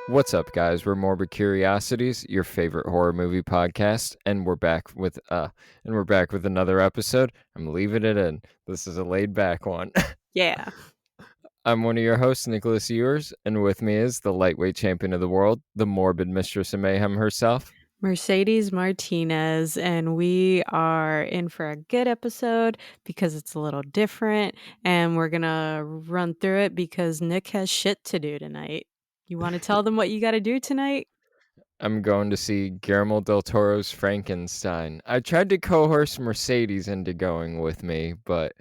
What's up, guys? We're Morbid Curiosities, your favorite horror movie podcast, and we're back with another episode. I'm leaving it in. This is a laid back one. Yeah. I'm one of your hosts, Nicholas Ewers, and with me is the lightweight champion of the world, the morbid mistress of mayhem herself. Mercedes Martinez, and we are in for a good episode because it's a little different, and we're gonna run through it because Nick has shit to do tonight. You want to tell them what you got to do tonight? I'm going to see Guillermo del Toro's Frankenstein. I tried to coerce Mercedes into going with me, but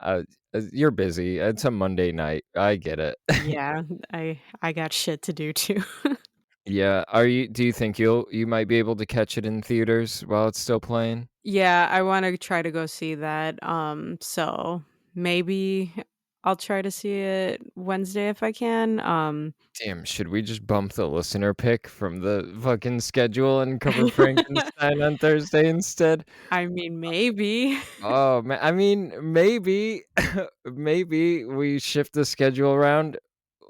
uh, you're busy. It's a Monday night. I get it. Yeah, I got shit to do too. Yeah, do you think you might be able to catch it in theaters while it's still playing? Yeah, I want to try to go see that. So maybe I'll try to see it Wednesday if I can. Damn, should we just bump the listener pick from the fucking schedule and cover Frankenstein on Thursday instead? I mean, maybe. Oh, man, I mean, maybe maybe we shift the schedule around.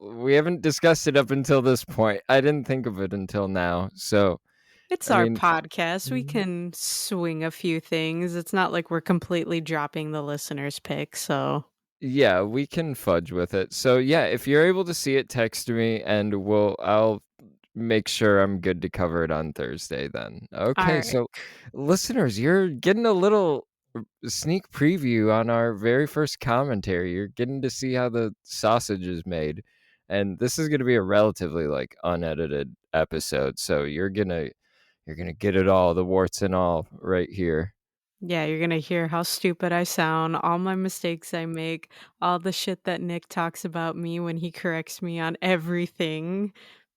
We haven't discussed it up until this point. I didn't think of it until now. So, It's I our mean, podcast. We can swing a few things. It's not like we're completely dropping the listener's pick, so yeah, we can fudge with it. So yeah, if you're able to see it, text me and I'll make sure I'm good to cover it on Thursday then. Okay, alright. so listeners, you're getting a little sneak preview on our very first commentary. You're getting to see how the sausage is made. And this is going to be a relatively like unedited episode. So you're going to get it all, the warts and all right here. Yeah, you're gonna hear how stupid I sound, all my mistakes I make, all the shit that Nick talks about me when he corrects me on everything.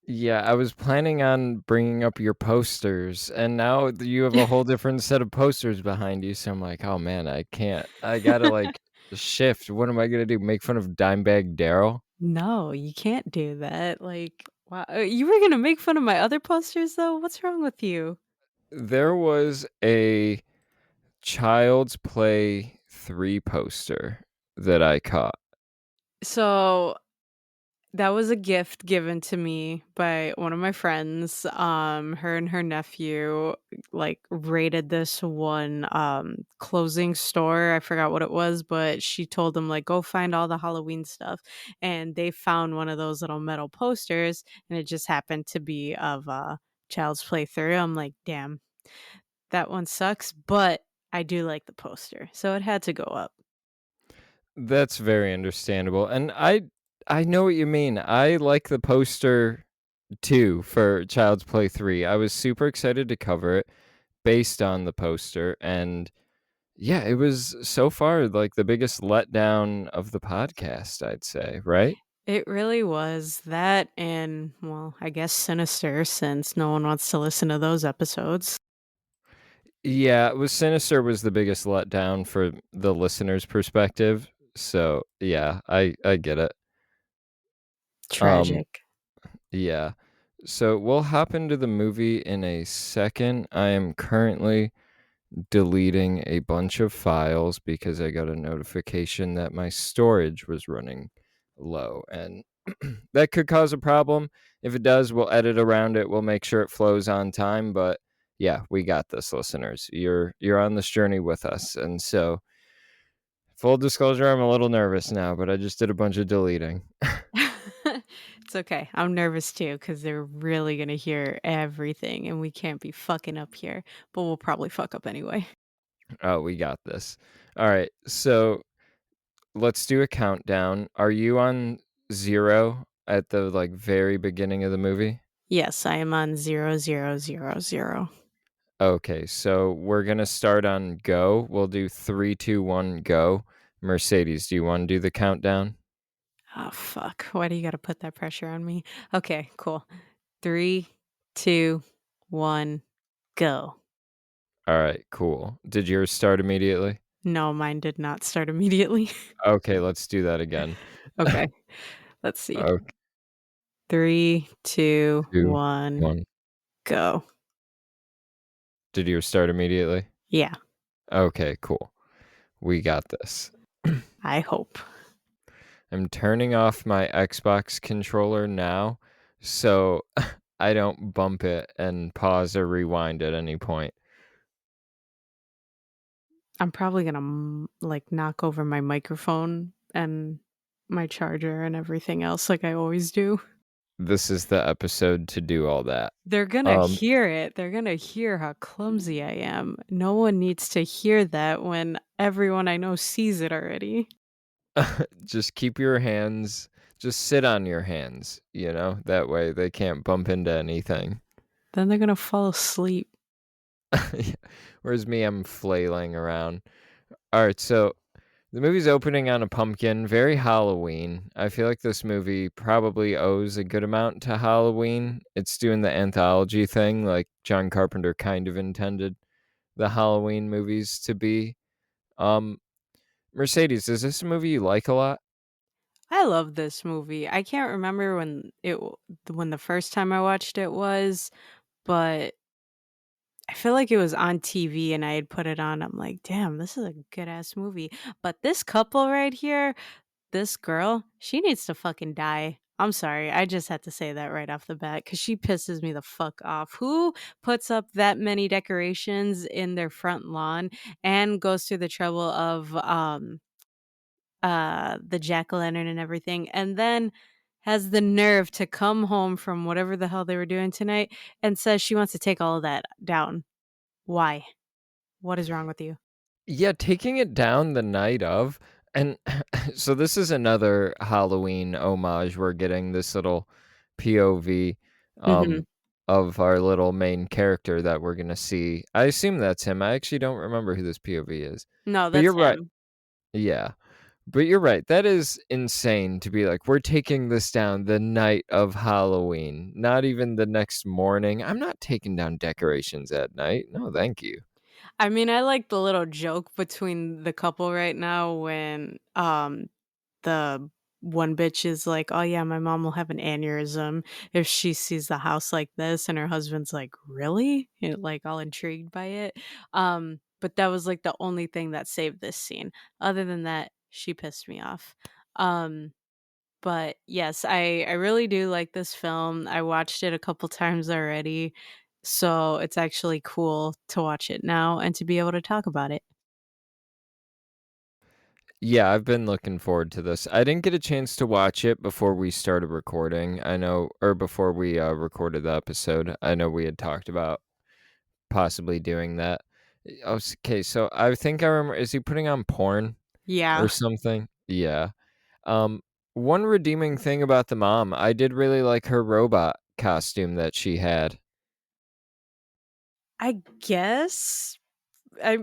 Yeah, I was planning on bringing up your posters, and now you have a whole different set of posters behind you. So I'm like, oh man, I can't. I gotta like shift. What am I gonna do? Make fun of Dimebag Daryl? No, you can't do that, wow, you were gonna make fun of my other posters, though? What's wrong with you? There was a Child's Play 3 poster that I caught. So that was a gift given to me by one of my friends. Her and her nephew raided this one clothing store. I forgot what it was, but she told them like go find all the Halloween stuff. And they found one of those little metal posters and it just happened to be of Child's Play 3. I'm like, damn, that one sucks, but I do like the poster. So it had to go up. That's very understandable, and I know what you mean. I like the poster too for Child's Play 3. I was super excited to cover it based on the poster, and yeah, it was so far like the biggest letdown of the podcast, I'd say, right? It really was that and, well, I guess Sinister since no one wants to listen to those episodes. Yeah, it was Sinister was the biggest letdown for the listener's perspective. So, yeah, I get it. Um Tragic. yeah. So, we'll hop into the movie in a second. I am currently deleting a bunch of files because I got a notification that my storage was running low, and that could cause a problem. If it does, we'll edit around it. We'll make sure it flows on time, but yeah, we got this, listeners. You're on this journey with us. And so, full disclosure, I'm a little nervous now, but I just did a bunch of deleting. It's okay. I'm nervous too because they're really gonna hear everything and we can't be fucking up here, but we'll probably fuck up anyway. Oh, we got this. All right. So, let's do a countdown. Are you on 0 at the like very beginning of the movie? Yes, I am on 0000. Okay, so we're gonna start on go. We'll do 3, 2, 1, go. Mercedes, do you want to do the countdown? Oh, fuck. Why do you gotta put that pressure on me? Okay, cool. 3, 2, 1, go. All right, cool. Did yours start immediately? No, mine did not start immediately. Okay, let's do that again. Okay, let's see. Okay, 3, 2, 2, 1, 1. go. Did yours start immediately? Yeah, Okay, cool. We got this. I hope. I'm turning off my Xbox controller now so I don't bump it and pause or rewind at any point. I'm probably gonna, like, knock over my microphone and my charger and everything else like I always do. This is the episode to do all that. They're gonna Um, hear it. They're gonna hear how clumsy I am. No one needs to hear that when everyone I know sees it already. just keep your hands just sit on your hands, that way they can't bump into anything. Then they're gonna fall asleep. Yeah. Whereas me, I'm flailing around. Alright, so the movie's opening on a pumpkin, very Halloween. I feel like this movie probably owes a good amount to Halloween. It's doing the anthology thing like John Carpenter kind of intended the Halloween movies to be. Um, Mercedes, is this a movie you like a lot? I love this movie. I can't remember when the first time I watched it was, but I feel like it was on TV and I had put it on. I'm like, "Damn, this is a good ass movie." But this couple right here, this girl, she needs to fucking die. I'm sorry. I just had to say that right off the bat because she pisses me the fuck off. Who puts up that many decorations in their front lawn and goes through the trouble of the jack-o'-lantern and everything, and then has the nerve to come home from whatever the hell they were doing tonight and says she wants to take all of that down. Why? What is wrong with you? Yeah, taking it down the night of, and so this is another Halloween homage. We're getting this little POV Mhm. um, of our little main character that we're gonna see. I assume that's him. I actually don't remember who this POV is, No, but that's you're right. him. Yeah, but you're right. That is insane to be like, we're taking this down the night of Halloween, not even the next morning. I'm not taking down decorations at night. No, thank you. I mean, I like the little joke between the couple right now when, the one bitch is like, "Oh, yeah, my mom will have an aneurysm if she sees the house like this," and her husband's like, "Really?" Like, all intrigued by it. But that was, like, the only thing that saved this scene. Other than that, she pissed me off. Um, but yes, I really do like this film. I watched it a couple times already, so it's actually cool to watch it now and to be able to talk about it. Yeah, I've been looking forward to this. I didn't get a chance to watch it before we started recording. I know, or before we recorded the episode. I know we had talked about possibly doing that. Okay, so I think I remember. Is he putting on porn or Yeah. something? Yeah. Um, One redeeming thing about the mom, I did really like her robot costume that she had. I guess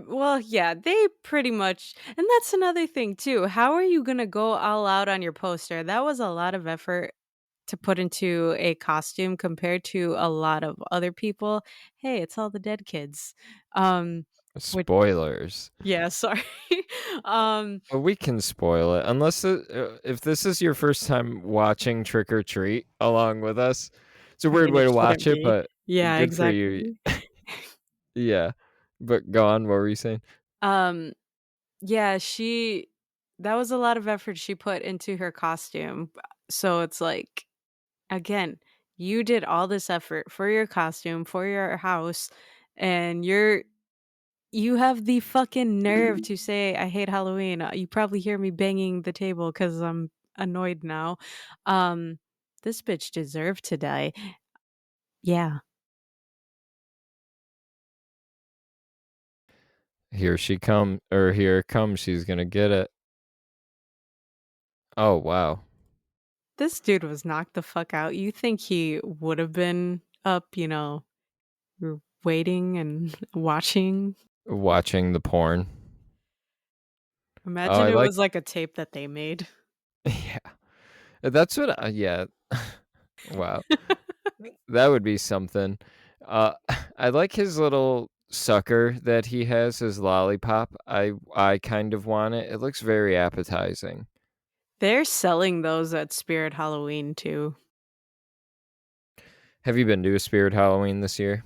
well, yeah, they pretty much and that's another thing too. How are you gonna go all out on your poster? That was a lot of effort to put into a costume compared to a lot of other people. Hey, it's all the dead kids. Which Spoilers. yeah, sorry. um, Well, we can spoil it unless if this is your first time watching Trick or Treat along with us. It's a I weird mean, way it to shouldn't watch it, be. but Yeah, good for you. exactly. Yeah. But go on, what were you saying? Um, yeah, that was a lot of effort she put into her costume. So it's like again, you did all this effort for your costume, for your house, and you have the fucking nerve to say, "I hate Halloween." You probably hear me banging the table because 'cause I'm annoyed now. Um, this bitch deserved to die. Yeah. Here she come or here it comes, she's gonna get it. Oh wow. This dude was knocked the fuck out. You think he would have been up, waiting and watching? Watching the porn. Oh, Imagine I it like was like a tape that they made. yeah. That's what yeah. Wow. That would be something. Uh, I like his little sucker that he has, his lollipop. I kind of want it. It looks very appetizing. They're selling those at Spirit Halloween too. Have you been to a Spirit Halloween this year?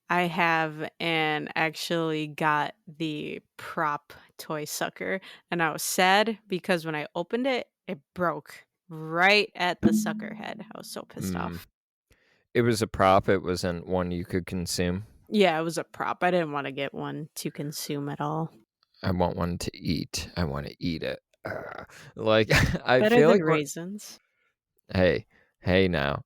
I have and actually got the prop toy sucker, and I was sad because when I opened it, it broke right at the sucker head. I was so pissed Mm. off. It was a prop, it wasn't one you could consume? Yeah, it was a prop. I didn't wanna get one to consume at all. I want one to eat. I wanna eat it. Like, I Better feel than like what raisins. hey, hey now.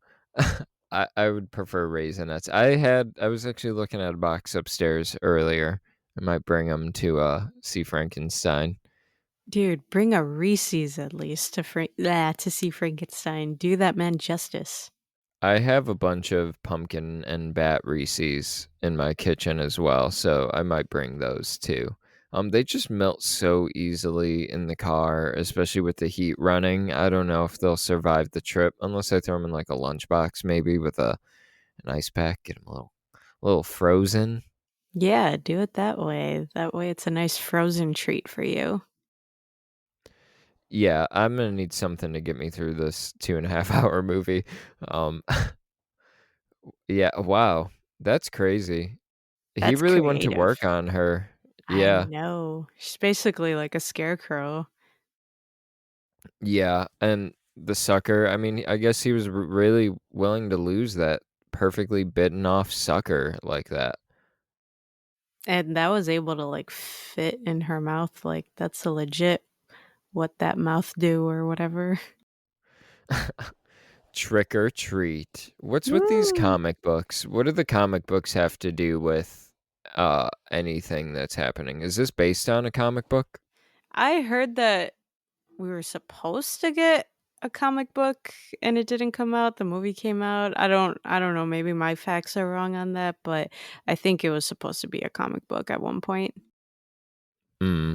I would prefer Raisinets. I was actually looking at a box upstairs earlier. I might bring them to, see Frankenstein. Dude, bring a Reese's at least to see Frankenstein. Do that man justice. I have a bunch of pumpkin and bat Reese's in my kitchen as well, so I might bring those too. They just melt so easily in the car, especially with the heat running. I don't know if they'll survive the trip unless I throw them in like a lunchbox, maybe with an ice pack, get them a little frozen. Yeah, do it that way. That way it's a nice frozen treat for you. Yeah, I'm gonna need something to get me through this 2.5 hour movie. Um, yeah, wow, that's crazy. He That's really went to creative. work on her. I Yeah. know. She's basically like a scarecrow. Yeah, and the sucker, I mean, I guess he was really willing to lose that perfectly bitten off sucker like that. And that was able to like fit in her mouth. Like that's a legit what that mouth do or whatever. Trick or treat. What's with these Woo! comic books? What do the comic books have to do with anything that's happening? Is this based on a comic book? I heard that we were supposed to get a comic book and it didn't come out. The movie came out. I don't know, maybe my facts are wrong on that, but I think it was supposed to be a comic book at one point. Hmm,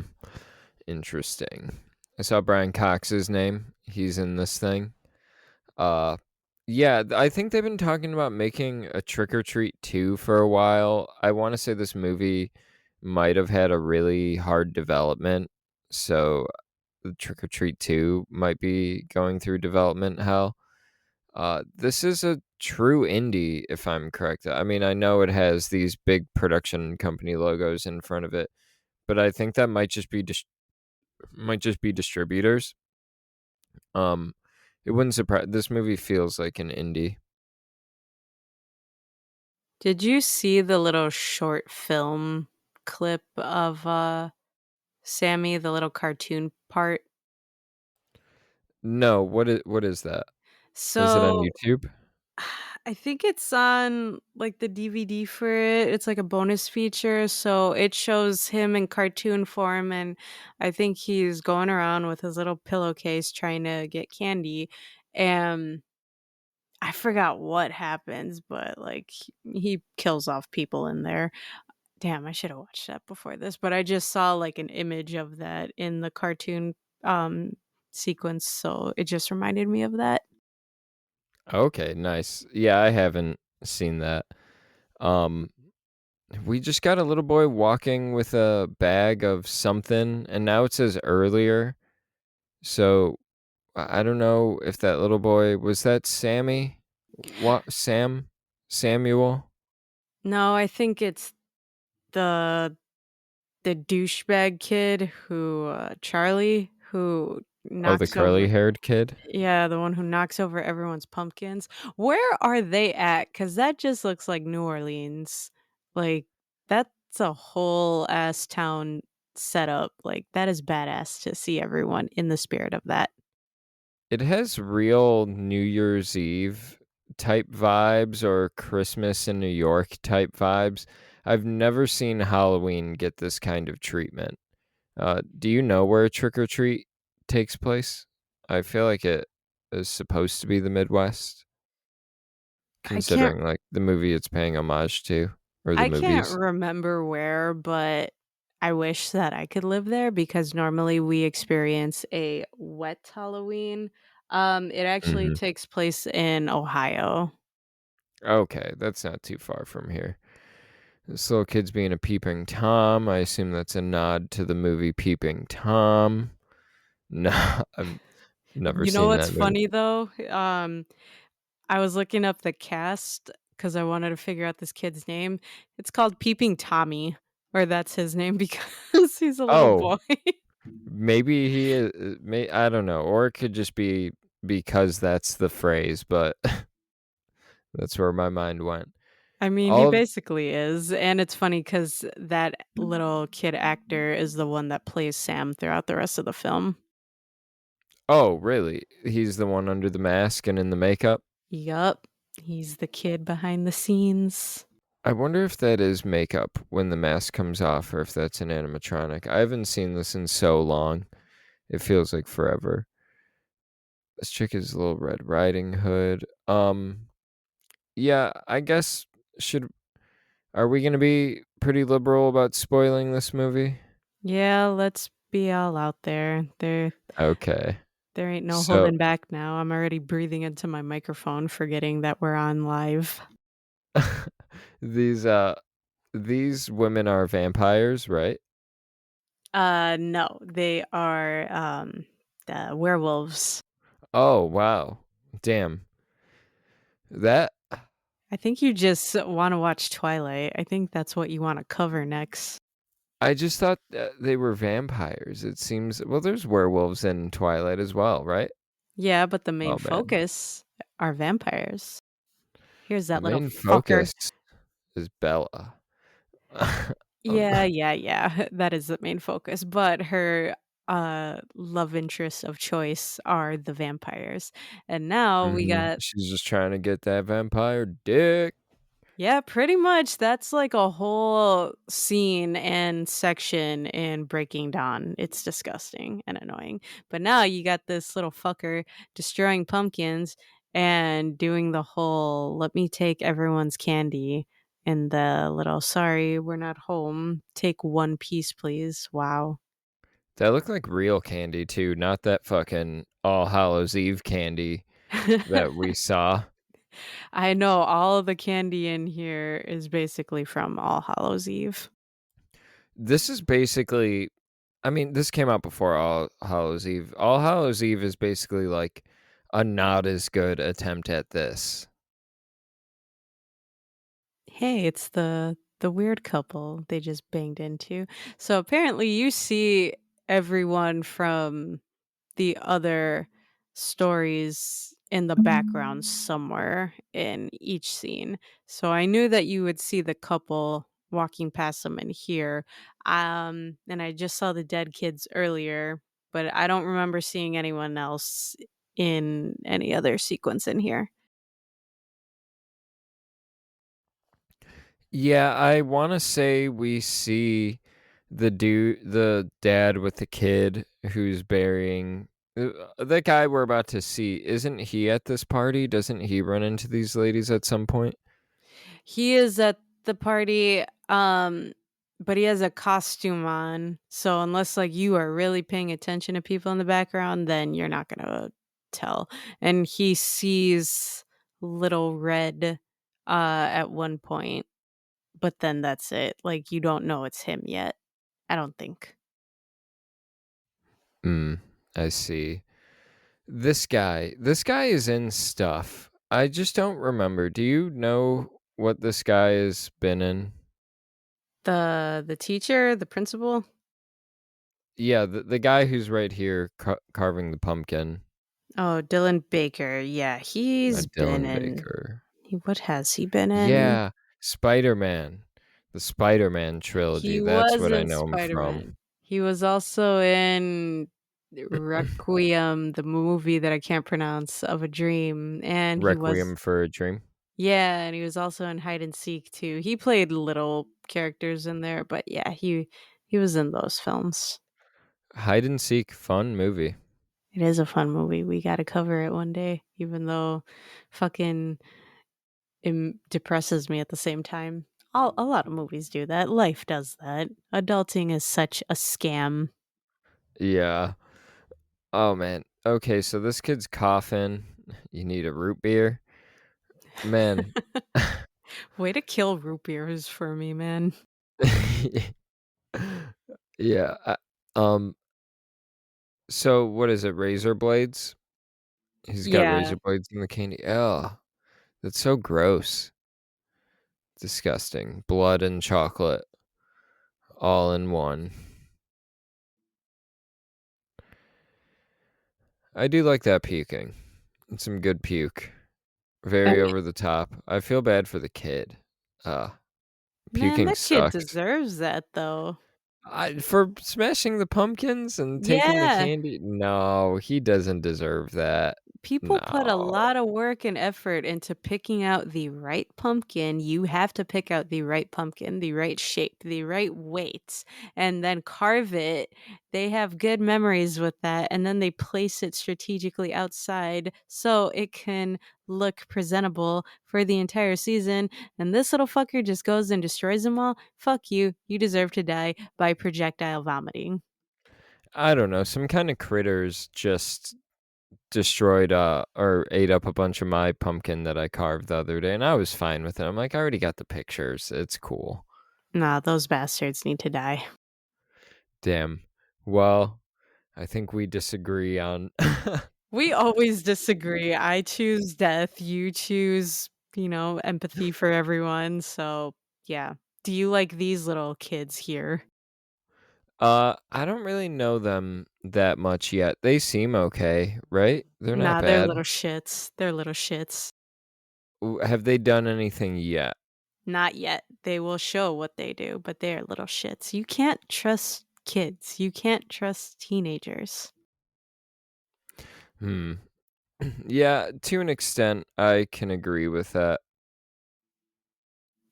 interesting. I saw Brian Cox's name. He's in this thing. Uh, yeah, I think they've been talking about making a Trick or Treat 2 for a while. I want to say this movie might have had a really hard development, so the Trick or Treat 2 might be going through development hell. This is a true indie, if I'm correct. I mean, I know it has these big production company logos in front of it, but I think that might just be distributors. Um, it wouldn't surprise. This movie feels like an indie. Did you see the little short film clip of Sammy, the little cartoon part? No, what is that? Is it on So YouTube? I think it's on like the DVD for it. It's like a bonus feature. So it shows him in cartoon form. And I think he's going around with his little pillowcase trying to get candy. And I forgot what happens, but like he kills off people in there. Damn, I should have watched that before this, but I just saw like an image of that in the cartoon um sequence. So it just reminded me of that. Okay, nice. Yeah, I haven't seen that. Um, we just got a little boy walking with a bag of something, and now it says earlier. So I don't know if that little boy was that Sammy? What Samuel? No, I think it's the the douchebag kid who, Charlie, who Oh, the knocks over curly-haired kid? yeah, the one who knocks over everyone's pumpkins. Where are they at? Because that just looks like New Orleans. Like, that's a whole ass town setup. Like, that is badass to see everyone in the spirit of that. It has real New Year's Eve type vibes or Christmas in New York type vibes. I've never seen Halloween get this kind of treatment. Do you know where Trick or Treat takes place? I feel like it is supposed to be the Midwest, I can't considering like the movie it's paying homage to, or the I can't movies. remember where, but I wish that I could live there because normally we experience a wet Halloween. It actually Hmm. takes place in Ohio. Okay, that's not too far from here. This little kid's being a peeping Tom. I assume that's a nod to the movie Peeping Tom. No, I've never You know seen what's that movie. funny though? I was looking up the cast because I wanted to figure out this kid's name. It's called Peeping Tommy, or that's his name because he's a little Oh, boy. maybe he is. I don't know, or it could just be because that's the phrase. But That's where my mind went. I mean, he All of basically is, and it's funny because that little kid actor is the one that plays Sam throughout the rest of the film. Oh, really? He's the one under the mask and in the makeup? Yup, he's the kid behind the scenes. I wonder if that is makeup when the mask comes off or if that's an animatronic. I haven't seen this in so long. It feels like forever. This chick is Little Red Riding Hood. Yeah, I guess should are we gonna be pretty liberal about spoiling this movie? Yeah, let's be all out there. Okay. There ain't no So holding back now. I'm already breathing into my microphone, forgetting that we're on live. these these women are vampires, right? No, they are, werewolves. Oh, wow. Damn. That I think you just wanna watch Twilight. I think that's what you wanna cover next. I just thought they were vampires. It seems well, there's werewolves in Twilight as well, right? Yeah, but the main Oh man. focus are vampires. Here's The that little main fucker. focus is Bella. um, Yeah, yeah, yeah. That is the main focus, but her, love interests of choice are the vampires. And now we got she's just trying to get that vampire dick. yeah, pretty much. That's like a whole scene and section in Breaking Dawn. It's disgusting and annoying. But now you got this little fucker destroying pumpkins and doing the whole let me take everyone's candy in the little sorry, we're not home. Take one piece, please. Wow. That looked like real candy too, not that fucking All Hallows Eve candy that we saw. I know all of the candy in here is basically from All Hallows Eve. This is basically I mean, this came out before All Hallows Eve. All Hallows Eve is basically like a not as good attempt at this. Hey, it's the weird couple they just banged into. So apparently you see everyone from the other stories in the background somewhere in each scene. So I knew that you would see the couple walking past them in here. And I just saw the dead kids earlier, but I don't remember seeing anyone else in any other sequence in here. Yeah, I wanna say we see the dad with the kid who's burying the guy we're about to see, isn't he at this party? Doesn't he run into these ladies at some point? He is at the party, but he has a costume on, so unless, like, you are really paying attention to people in the background, then you're not gonna tell, and he sees Little Red, at one point, but then that's it, like, you don't know it's him yet, I don't think. Mm, I see. This guy is in stuff. I just don't remember. Do you know what this guy has been in? The teacher, the principal? Yeah, the guy who's right here carving the pumpkin. Oh, Dylan Baker, yeah, he's been Dylan in Baker. what has he been in? Yeah, Spider-Man. The Spider-Man trilogy, He that's was what I in know him from. Spider-Man. He was also in Requiem, the movie that I can't pronounce, of a Dream, and he was Requiem for a Dream. yeah, and he was also in Hide and Seek too. He played little characters in there, but yeah, he was in those films. Hide and Seek, fun movie. It is a fun movie. We gotta cover it one day, even though fucking depresses me at the same time. A lot of movies do that. Life does that. Adulting is such a scam. Yeah. Oh, man. Okay, so this kid's coughing. You need a root beer? Man. Way to kill root beers for me, man. Yeah, um, so what is it, razor blades? He's got Yeah. razor blades in the candy. Oh, that's so gross. Disgusting. Blood and chocolate all in one. I do like that puking. It's some good puke I Very mean, over the top. I feel bad for the kid. Uh, man, Puking that kid sucks. deserves that though. For smashing the pumpkins and taking the Yeah. candy? No, he doesn't deserve that. People put a No. lot of work and effort into picking out the right pumpkin. You have to pick out the right pumpkin, the right shape, the right weight, and then carve it. They have good memories with that, and then they place it strategically outside so it can look presentable for the entire season. And this little fucker just goes and destroys them all. Fuck you. You deserve to die by projectile vomiting. I don't know, some kinda critters just destroyed, or ate up a bunch of my pumpkin that I carved the other day, and I was fine with it. I'm like, "I already got the pictures. It's cool." Nah, those bastards need to die. Damn. Well, I think we disagree on We always disagree. I choose death, you choose, empathy for everyone, so, yeah. Do you like these little kids here? I don't really know them that much yet. They seem okay, right? They're not Nah, they're bad. little shits. They're little shits. Have they done anything yet? Not yet. They will show what they do, but they are little shits. You can't trust kids. You can't trust teenagers. Hmm. Yeah, to an extent, I can agree with that.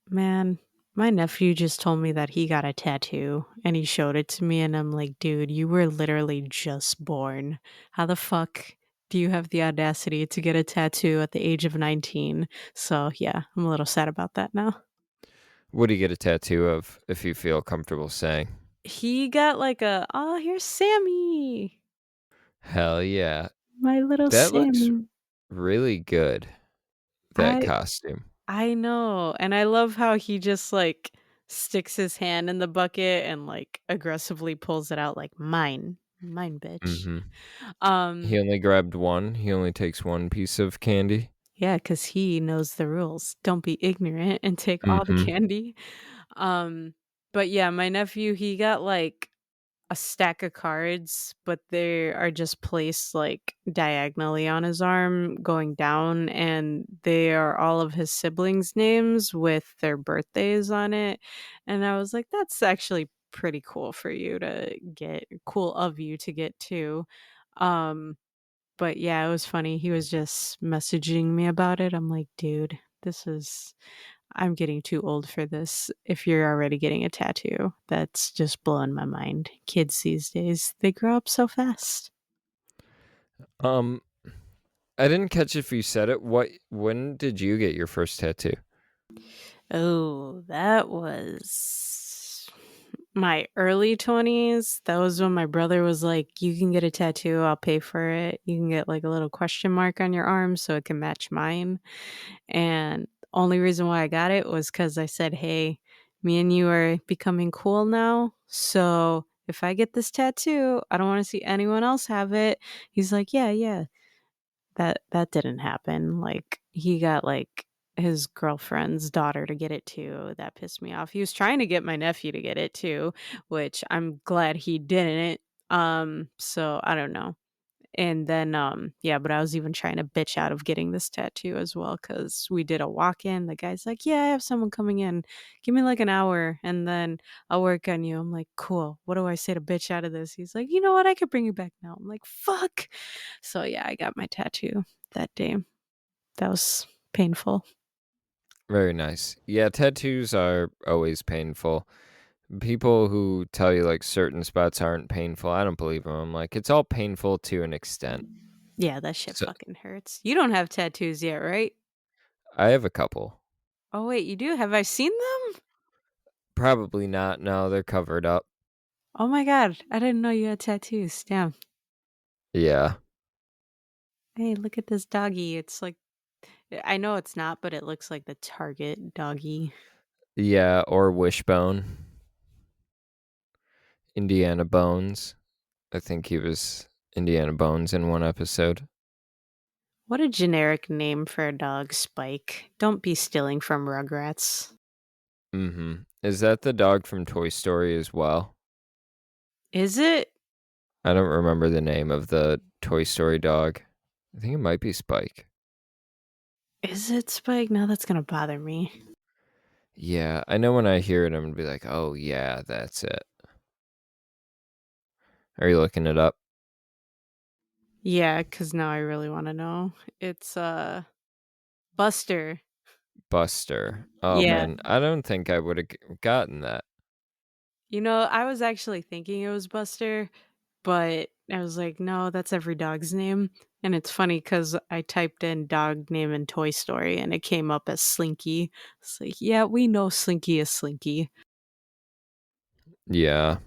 Man, my nephew just told me that he got a tattoo and he showed it to me, and I'm like, dude, you were literally just born. How the fuck do you have the audacity to get a tattoo at the age of 19? So, yeah, I'm a little sad about that now. What do you get a tattoo of, if you feel comfortable saying? He got like oh, here's Sammy, Hell yeah. my little That looks Sammy. really good, that I costume. I know, and I love how he just like sticks his hand in the bucket and like aggressively pulls it out like mine, bitch. Mhm. Um, He only grabbed one. He only takes one piece of candy. yeah, because he knows the rules. Don't be ignorant and take all the Mhm. candy. Um, but yeah, my nephew, he got like a stack of cards, but they are just placed like diagonally on his arm going down, and they are all of his siblings' names with their birthdays on it. And I was like, that's actually pretty cool for you to get, cool of you to get too. Um, but yeah, it was funny. He was just messaging me about it. I'm like, dude, I'm getting too old for this. If you're already getting a tattoo, that's just blowing my mind. Kids these days, they grow up so fast. Um, I didn't catch if you said it. When did you get your first tattoo? Oh, that was my early 20s. That was when my brother was like, "You can get a tattoo, I'll pay for it. You can get like a little question mark on your arm so it can match mine." And only reason why I got it was because I said, "Hey, me and you are becoming cool now. So if I get this tattoo, I don't want to see anyone else have it." He's like, "Yeah, yeah." That didn't happen. Like he got like his girlfriend's daughter to get it too. That pissed me off. He was trying to get my nephew to get it too, which I'm glad he didn't. So I don't know. And then, yeah, but I was even trying to bitch out of getting this tattoo as well because we did a walk in. The guy's like, "Yeah, I have someone coming in. Give me like an hour and then I'll work on you." I'm like, "Cool. What do I say to bitch out of this?" He's like, "You know what? I could bring you back now." I'm like, "Fuck." So, yeah, I got my tattoo that day. That was painful. Very nice. Yeah, tattoos are always painful. People who tell you like certain spots aren't painful, I don't believe them. I'm like, it's all painful to an extent. Yeah, that shit So fucking hurts. You don't have tattoos yet, right? I have a couple. Oh, wait, you do? Have I seen them? Probably not. No, they're covered up. Oh my god, I didn't know you had tattoos. Damn. Yeah. Hey, look at this doggy. It's like I know it's not, but it looks like the Target doggy. Yeah, or Wishbone. Indiana Bones. I think he was Indiana Bones in one episode. What a generic name for a dog, Spike. Don't be stealing from Rugrats. Mhm. Is that the dog from Toy Story as well? Is it? I don't remember the name of the Toy Story dog. I think it might be Spike. Is it Spike? Now that's gonna bother me. Yeah, I know when I hear it, I'm gonna be like, "Oh yeah, that's it." Are you looking it up? Yeah, because now I really wanna know. It's, Buster. Buster. Oh Yeah. man, I don't think I would have gotten that. You know, I was actually thinking it was Buster, but I was like, "No, that's every dog's name." And it's funny because I typed in dog name in Toy Story and it came up as Slinky. It's like, yeah, we know Slinky is Slinky. Yeah,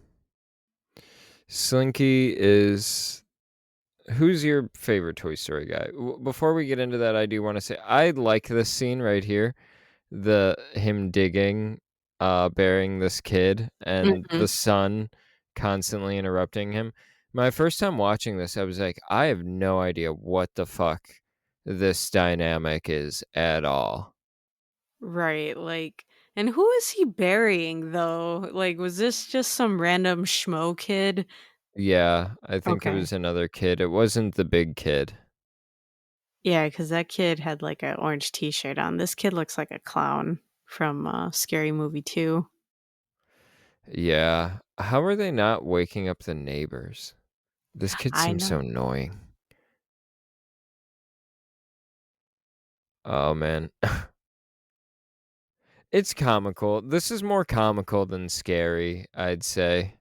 Slinky is. Who's your favorite Toy Story guy? Before we get into that, I do want to say I like this scene right here. The him digging, burying this kid and Mhm. the son constantly interrupting him. My first time watching this, I was like, I have no idea what the fuck this dynamic is at all. Right, like and who is he burying though? Like, was this just some random schmo kid? Yeah, I think it Okay. was another kid. It wasn't the big kid. Yeah, because that kid had like an orange t-shirt on. This kid looks like a clown from Scary Movie 2. Yeah. How are they not waking up the neighbors? This kid I seems so know. annoying. Oh man. It's comical. This is more comical than scary, I'd say.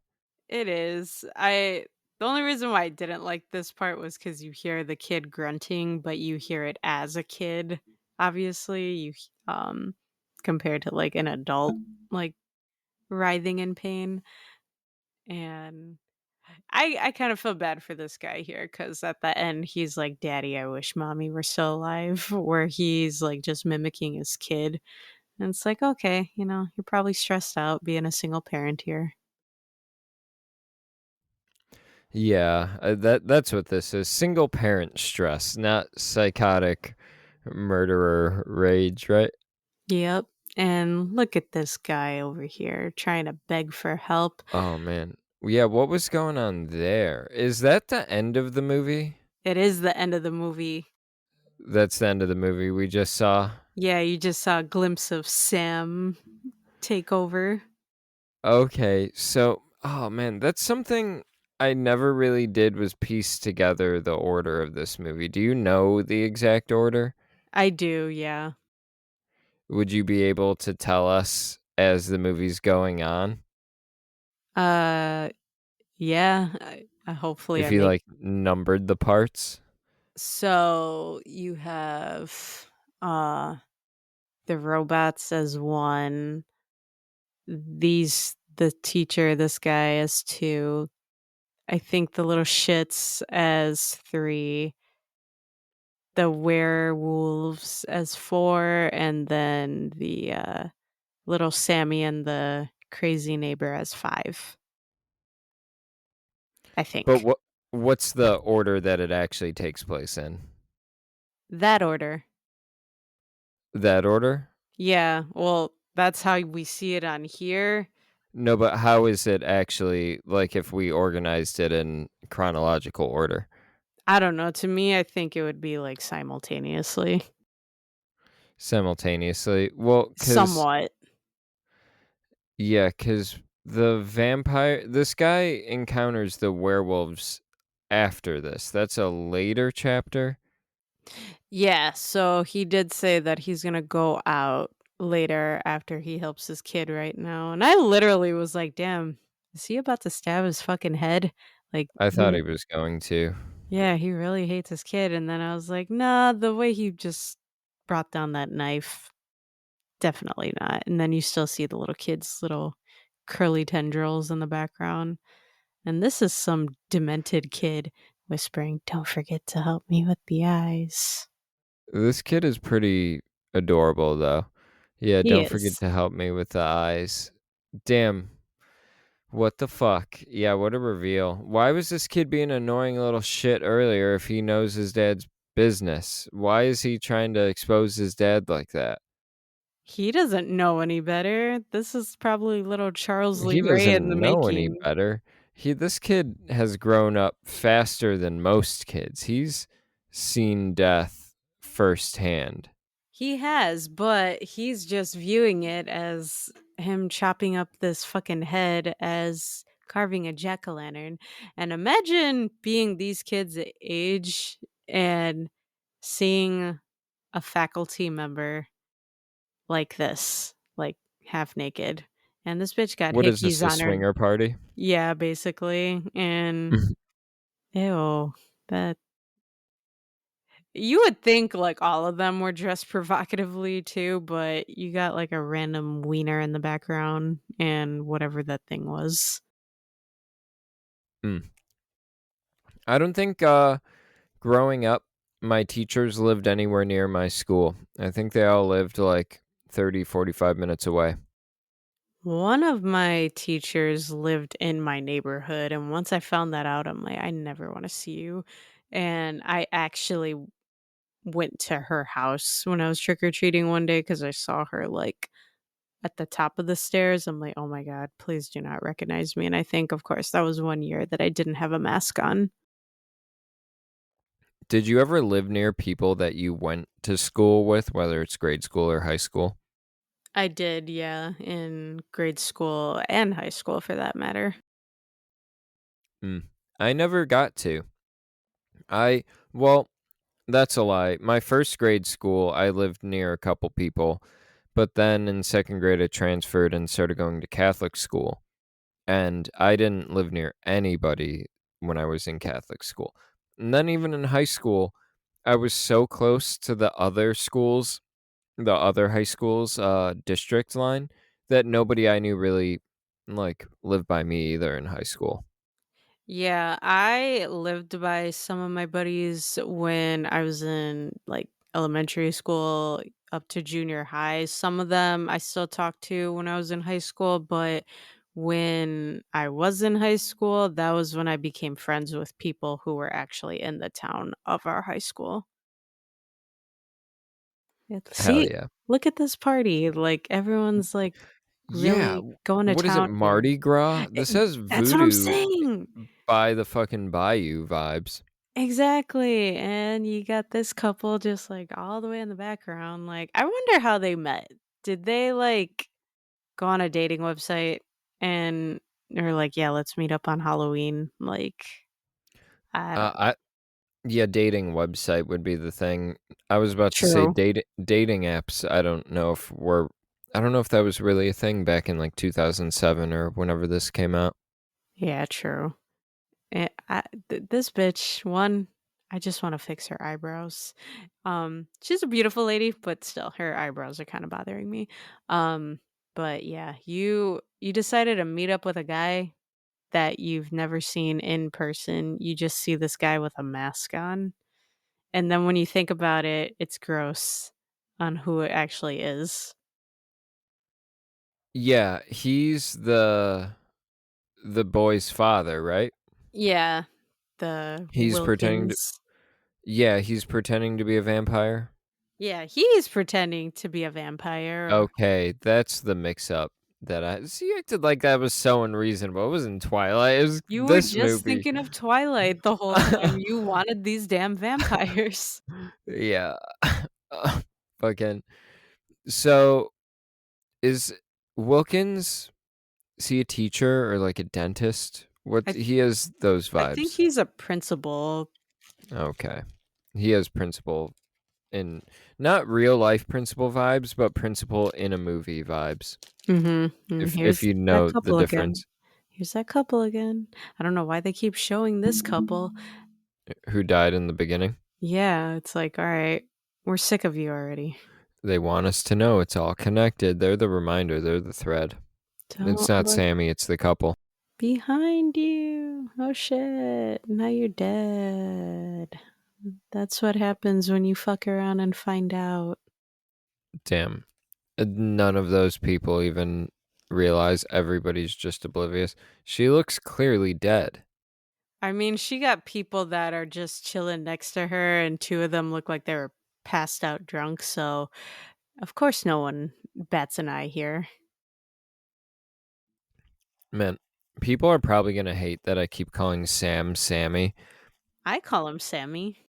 It is. I The only reason why I didn't like this part was because you hear the kid grunting, but you hear it as a kid, obviously, compared to, like, an adult, like, writhing in pain, and I kind of feel bad for this guy here because at the end, he's like, "Daddy, I wish mommy were still alive," where he's, like, just mimicking his kid, and it's like, "Okay, you're probably stressed out being a single parent here." Yeah, that's what this is. Single parent stress, not psychotic murderer rage, right? Yep. And look at this guy over here trying to beg for help. Oh man. Yeah, what was going on there? Is that the end of the movie? It is the end of the movie. That's the end of the movie we just saw. Yeah, you just saw a glimpse of Sam take over. Okay, so oh man, that's something I never really did was piece together the order of this movie. Do you know the exact order? I do, yeah. Would you be able to tell us as the movie's going on? Uh, yeah. Hopefully, If I you make. like numbered the parts? So you have uh the robots as one. The teacher, this guy as two. I think the little shits as three. The werewolves as 4, and then the, little Sammy and the crazy neighbor as 5, I But think. what's the order that it actually takes place in? That order. That order? Yeah, well, that's how we see it on here. No, but how is it actually like if we organized it in chronological order? I don't know, to me, I think it would be, like, simultaneously. Simultaneously? Well, cause Somewhat. yeah, cause this guy encounters the werewolves after this. That's a later chapter? Yeah, so he did say that he's gonna go out later after he helps his kid right now, and I literally was like, "Damn, is he about to stab his fucking head?" Like, I thought he he was going to. Yeah, he really hates his kid, and then I was like, "Nah, the way he just brought down that knife, definitely not." And then you still see the little kid's little curly tendrils in the background, and this is some demented kid whispering, "Don't forget to help me with the eyes." This kid is pretty adorable though. Yeah, He don't forget is. to help me with the eyes. Damn. What the fuck? Yeah, what a reveal. Why was this kid being an annoying little shit earlier if he knows his dad's business? Why is he trying to expose his dad like that? He doesn't know any better. This is probably little Charles Lee He Ray in doesn't the know any making. better. This kid has grown up faster than most kids. He's seen death firsthand. He has, but he's just viewing it as him chopping up this fucking head as carving a jack-o'-lantern. And imagine being these kids' age and seeing a faculty member like this, like half naked. And this bitch got What is this, hickeys a on her. swinger party? Yeah, basically. And ew, that you would think, like, all of them were dressed provocatively too, but you got, like, a random wiener in the background and whatever that thing was. Mm. I don't think, growing up, my teachers lived anywhere near my school. I think they all lived, like, 30, 45 minutes away. One of my teachers lived in my neighborhood, and once I found that out, I'm like, "I never wanna see you." And I actually went to her house when I was trick or treating one day because I saw her, like, at the top of the stairs. I'm like, "Oh my god, please do not recognize me." And I think, of course, that was 1 year that I didn't have a mask on. Did you ever live near people that you went to school with, whether it's grade school or high school? I did, yeah, in grade school and high school for that matter. Mm. I never got to. I well, that's a lie. My first grade school, I lived near a couple people, but then in second grade, I transferred and started going to Catholic school. And I didn't live near anybody when I was in Catholic school. And then even in high school, I was so close to the other high schools, district line, that nobody I knew really like lived by me either in high school. Yeah, I lived by some of my buddies when I was in, like, elementary school up to junior high. Some of them I still talk to when I was in high school, but when I was in high school, that was when I became friends with people who were actually in the town of our high school. Yeah, Hell see, yeah. look at this party, like, everyone's, like, Yeah. really going to What is it, town here. Mardi Gras? Eh This has that's what I'm voodoo saying! by the fucking bayou vibes. Exactly, and you got this couple just, like, all the way in the background, like, I wonder how they met. Did they, like, go on a dating website and they're like, "Yeah, let's meet up on Halloween," like, I don't. I Yeah, dating website would be the thing. I was about to say True. dating apps. I don't know if that was really a thing back in like 2007 or whenever this came out. Yeah, true. This bitch, one, I just wanna fix her eyebrows. She's a beautiful lady, but still, her eyebrows are kinda bothering me. Um, but yeah, you decided to meet up with a guy that you've never seen in person. You just see this guy with a mask on, and then when you think about it, it's gross on who it actually is. Yeah, he's the boy's father, right? Yeah, the He's pretending to Wilkins. Yeah, he's pretending to be a vampire. Yeah, he's pretending to be a vampire. Okay, that's the mix up that I see. You acted like that was so unreasonable. It wasn't Twilight. It was You were this just movie. thinking of Twilight the whole time. You wanted these damn vampires. Yeah. Fucking so is Wilkins, is he a teacher or like a dentist? What I th he has those I think vibes. he's a principal. Okay. He has principal in not real life principal vibes, but principal in a movie vibes. Mhm, and If here's you that know the couple again. difference. Here's that couple again. I don't know why they keep showing this couple. Who died in the beginning. Yeah, it's like, "Alright, we're sick of you already. They want us to know it's all connected. They're the reminder, they're the thread. It's Don't not look Sammy, it's the couple. behind you. Oh, shit. Now you're dead." That's what happens when you fuck around and find out. Damn. None of those people even realize everybody's just oblivious. She looks clearly dead. I mean, she got people that are just chilling next to her, and 2 of them look like they were passed out drunk, so of course no one bats an eye here. Man, people are probably gonna hate that I keep calling Sam Sammy. I call him Sammy.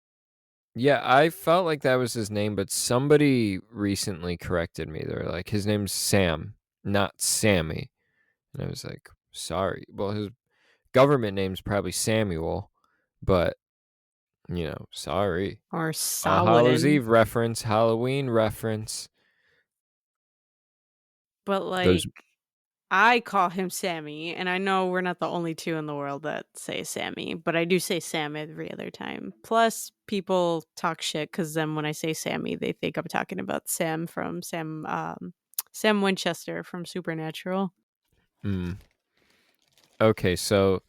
Yeah, I felt like that was his name, but somebody recently corrected me. They're like, "His name's Sam, not Sammy." And I was like, "Sorry." Well, his government name's probably Samuel, but, sorry. Or All Hallows Samhain. Eve reference, Halloween reference. But, Those like, I call him Sammy, and I know we're not the only 2 in the world that say Sammy, but I do say Sam every other time. Plus, people talk shit because then when I say Sammy, they think I'm talking about Sam from Sam Winchester from Supernatural. mm, okay, so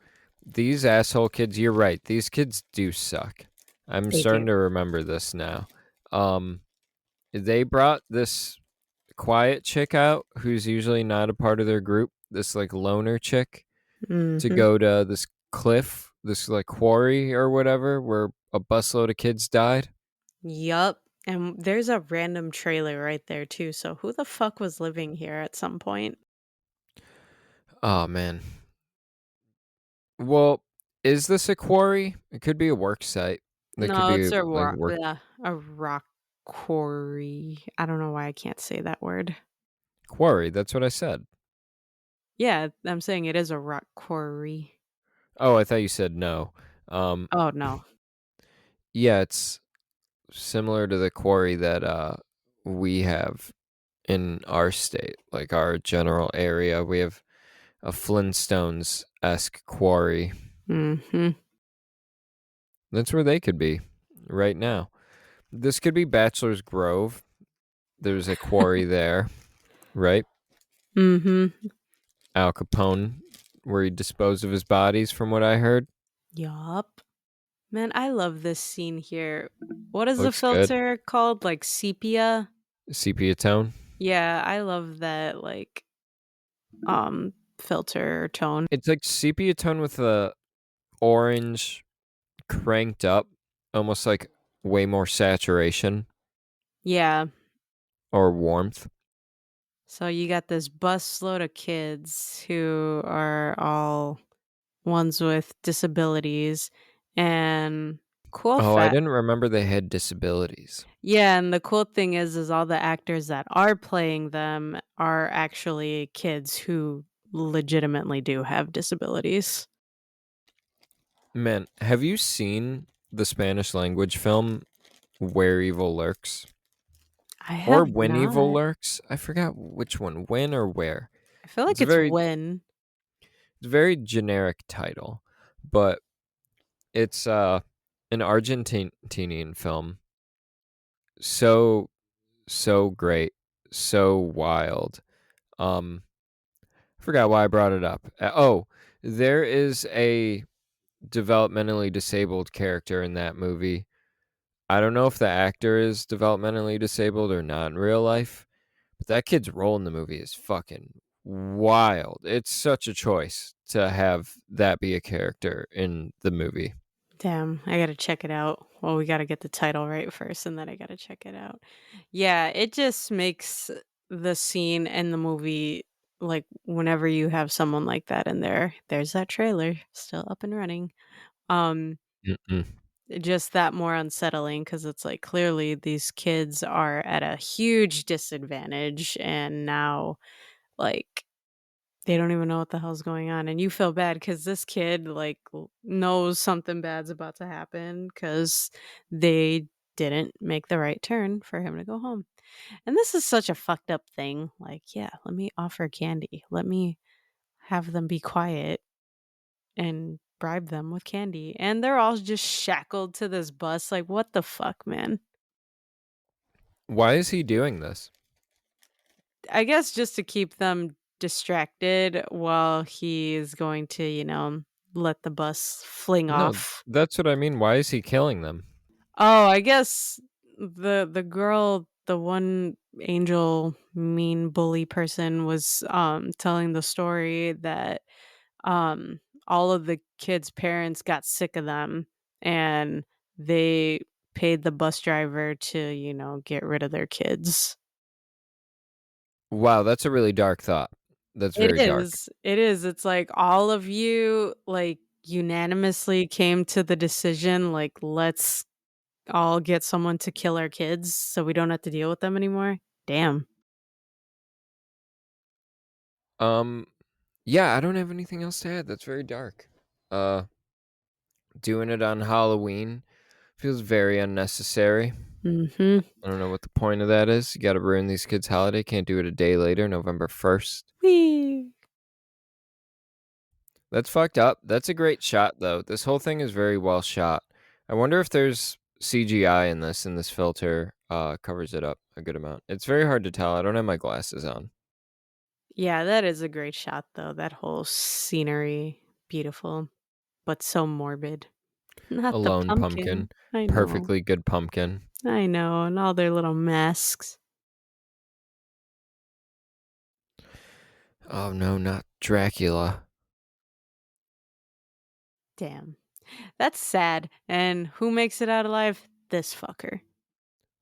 these asshole kids, you're right, these kids do suck. I'm They do. starting to remember this now. Um, they brought this quiet chick out who's usually not a part of their group, this, like, loner chick, to Mhm. go to this cliff, this, like, quarry or whatever, where a busload of kids died. Yup, and there's a random trailer right there too, so who the fuck was living here at some point? Oh, man. Well, is this a quarry? It could be a work site. That could No, be, it's like, work a rock quarry. I don't know why I can't say that word. quarry, that's what I said. Yeah, I'm saying it is a rock quarry. Oh, I thought you said no. Um, Oh, no. yeah, it's similar to the quarry that, we have in our state, like, our general area. We have a Flintstones-esque quarry. Mhm. That's where they could be right now. This could be Bachelor's Grove. There's a quarry there, right? Mhm. Al Capone, where he disposed of his bodies, from what I heard. Yup. Man, I love this scene here. What is the Looks good. filter called? Like sepia? Sepia tone. Yeah, I love that, like, filter tone. It's like sepia tone with the orange cranked up, almost like way more saturation Yeah. or warmth. So you got this bus load of kids who are all ones with disabilities and cool Oh, I fact. didn't remember they had disabilities. Yeah, and the cool thing is all the actors that are playing them are actually kids who legitimately do have disabilities. Man, have you seen the Spanish language film Where Evil Lurks? I Or have When Evil not. Lurks? I forgot which one, when or where. I feel like It's a it's very when. it's a very generic title, but it's an Argentinian film. So so great, so wild. Um I forgot why I brought it up. There is a developmentally disabled character in that movie. I don't know if the actor is developmentally disabled or not in real life, but that kid's role in the movie is fucking wild. It's such a choice to have that be a character in the movie. Damn, I gotta check it out. Well, we gotta get the title right first, and then I gotta check it out. Yeah, it just makes the scene and the movie like whenever you have someone like that in there, there's that trailer still up and running. Um, Mm-mm. just that more unsettling because it's like clearly these kids are at a huge disadvantage, and now like they don't even know what the hell's going on, and you feel bad because this kid, like, knows something bad's about to happen because they didn't make the right turn for him to go home, and this is such a fucked up thing, like, yeah, let me offer candy. Let me have them be quiet and bribe them with candy, and they're all just shackled to this bus, like, what the fuck, man? Why is he doing this? I guess just to keep them distracted while he's going to, let the bus fling No, off. that's what I mean. Why is he killing them? Oh, I guess the girl, the one angel mean bully person was telling the story that um all of the kids' parents got sick of them and they paid the bus driver to, get rid of their kids. Wow, that's a really dark thought. That's It very dark. is. It is. It's like all of you, like, unanimously came to the decision, like, let's I'll get someone to kill our kids so we don't have to deal with them anymore. Damn. Um, yeah, I don't have anything else to add. That's very dark. Uh, doing it on Halloween feels very unnecessary. Mhm. I don't know what the point of that is. You got to ruin these kids' holiday. Can't do it a day later, November 1st. Whee! That's fucked up. That's a great shot, though. This whole thing is very well shot. I wonder if there's CGI in this, and this filter covers it up a good amount. It's very hard to tell. I don't have my glasses on. Yeah, that is a great shot though. That whole scenery, beautiful, but so morbid. A Not the lone pumpkin. pumpkin. I know. Perfectly good pumpkin. I know, and all their little masks. Oh no, not Dracula. Damn. That's sad. And who makes it out alive? This fucker.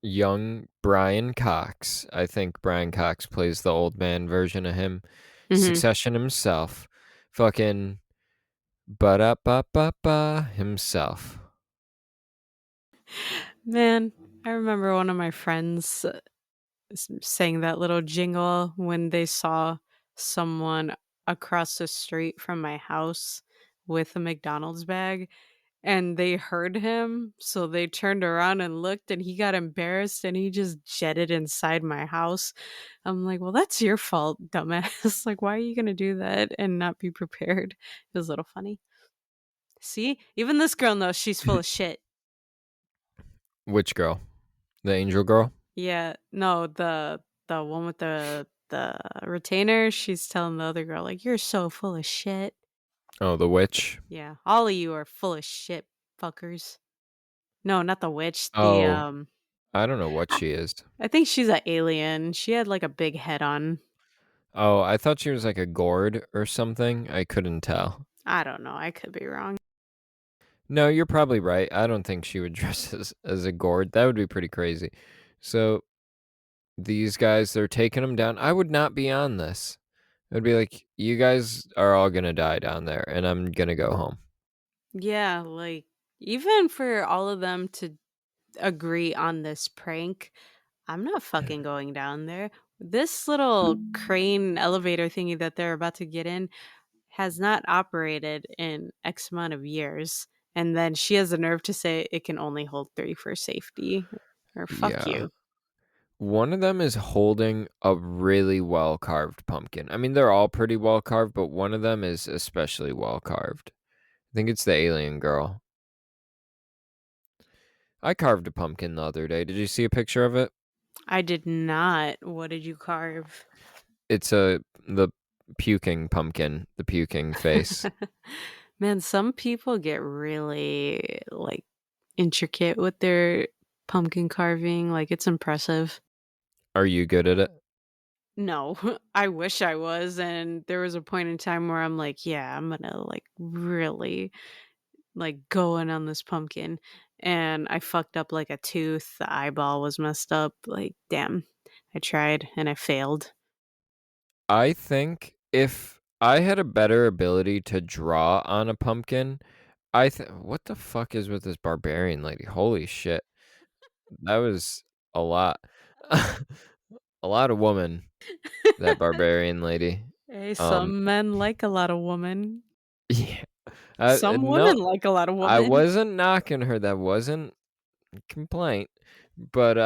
Young Brian Cox. I think Brian Cox plays the old man version of him. Mhm. Succession himself. Fucking ba da ba ba ba himself. Man, I remember one of my friends sang that little jingle when they saw someone across the street from my house with a McDonald's bag. And they heard him, so they turned around and looked, and he got embarrassed, and he just jetted inside my house. I'm like, "Well, that's your fault, dumbass. Like, why are you gonna do that and not be prepared?" It was a little funny. See? Even this girl knows she's full of shit. Which girl? The angel girl? Yeah, no, the one with the retainer, she's telling the other girl, like, "You're so full of shit." Oh, the witch. Yeah, all of you are full of shit, fuckers. No, not the witch, Oh, I don't know what she is. I think she's an alien. She had, like, a big head on. Oh, I thought she was like a gourd or something. I couldn't tell. I don't know, I could be wrong. No, you're probably right. I don't think she would dress as a gourd. That would be pretty crazy. So these guys, they're taking them down. I would not be on this. I'd be like, you guys are all gonna die down there, and I'm gonna go home. Yeah, like, even for all of them to agree on this prank, I'm not fucking going down there. This little crane elevator thingy that they're about to get in has not operated in X amount of years, and then she has the nerve to say it can only hold 3 for safety, or fuck Yeah. you. One of them is holding a really well carved pumpkin. I mean, they're all pretty well carved, but one of them is especially well carved. I think it's the alien girl. I carved a pumpkin the other day. Did you see a picture of it? I did not. What did you carve? It's the puking pumpkin, the puking face. Man, some people get really, like, intricate with their pumpkin carving, like, it's impressive. Are you good at it? No, I wish I was, and there was a point in time where I'm like, "Yeah, I'm gonna, like, really, like, go in on this pumpkin," and I fucked up, like, a tooth, the eyeball was messed up, like, damn. I tried, and I failed. I think if I had a better ability to draw on a pumpkin, what the fuck is with this barbarian lady? Holy shit. That was a lot. A lot of woman, that barbarian lady. Hey, Um, some men like a lot of woman. yeah. Some No, women like a lot of I woman. wasn't knocking her. That wasn't a complaint, but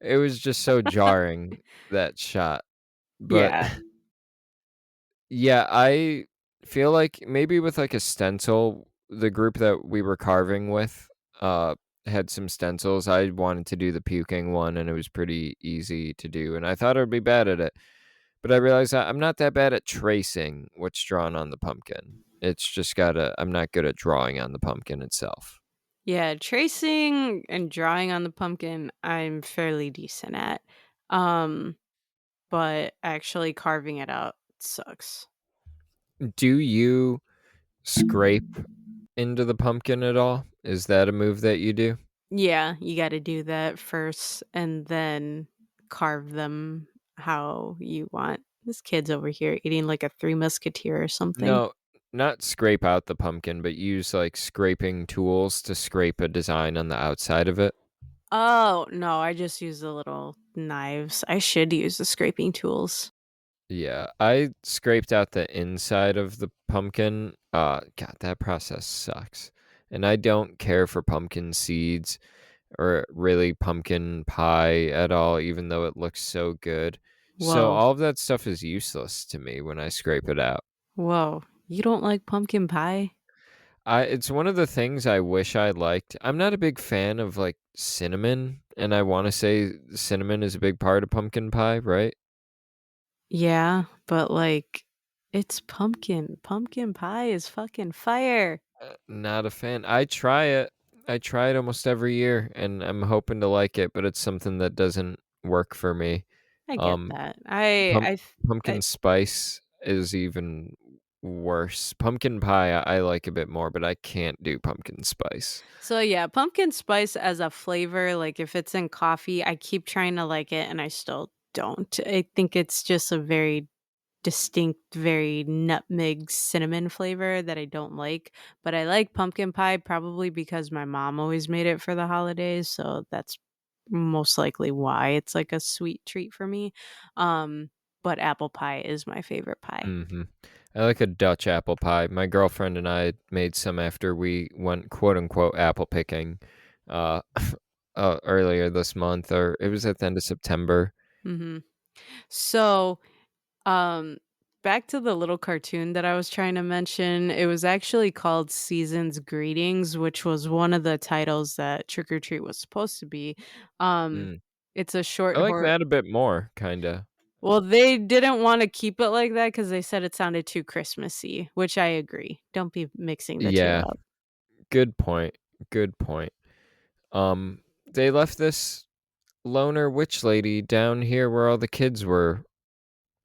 it was just so jarring that shot. But Yeah. yeah, I feel like maybe with like a stencil, the group that we were carving with had some stencils. I wanted to do the puking one and it was pretty easy to do and I thought I'd be bad at it. But I realized that I'm not that bad at tracing what's drawn on the pumpkin. It's just gotta I'm not good at drawing on the pumpkin itself. Yeah, tracing and drawing on the pumpkin, I'm fairly decent at. Um, but actually carving it out sucks. Do you scrape into the pumpkin at all? Is that a move that you do? Yeah, you gotta do that first and then carve them how you want. This kid's over here eating like a Three Musketeer or something. No, not scrape out the pumpkin, but use, like, scraping tools to scrape a design on the outside of it? Oh, no, I just use the little knives. I should use the scraping tools. Yeah, I scraped out the inside of the pumpkin. God, that process sucks. And I don't care for pumpkin seeds or really pumpkin pie at all, even though it looks so good. So Whoa. all of that stuff is useless to me when I scrape it out. Whoa. You don't like pumpkin pie? It's one of the things I wish I liked. I'm not a big fan of like cinnamon, and I want to say cinnamon is a big part of pumpkin pie, right? Yeah, but, like, it's pumpkin. Pumpkin pie is fucking fire. Not a fan. I try it. I try it almost every year, and I'm hoping to like it, but it's something that doesn't work for me. I get Um, that. pump, I pumpkin spice is even worse. Pumpkin pie, I like a bit more, but I can't do pumpkin spice. so, yeah, pumpkin spice as a flavor, like, if it's in coffee, I keep trying to like it, and I still don't. I think it's just a very distinct, very nutmeg cinnamon flavor that I don't like, but I like pumpkin pie probably because my mom always made it for the holidays, so that's most likely why it's like a sweet treat for me. But apple pie is my favorite pie. hmm I like a Dutch apple pie. My girlfriend and I made some after we went quote unquote apple picking uh, earlier this month, or it was at the end of September. Mhm. So, um, back to the little cartoon that I was trying to mention, it was actually called Season's Greetings, which was one of the titles that Trick or Treat was supposed to be. Um, Mm. it's a I short like horror. that a bit more, kinda. Well, they didn't wanna keep it like that because they said it sounded too Christmassy, which I agree. Don't be mixing the 2 Yeah, up. good point, good point. They left this loner witch lady down here where all the kids were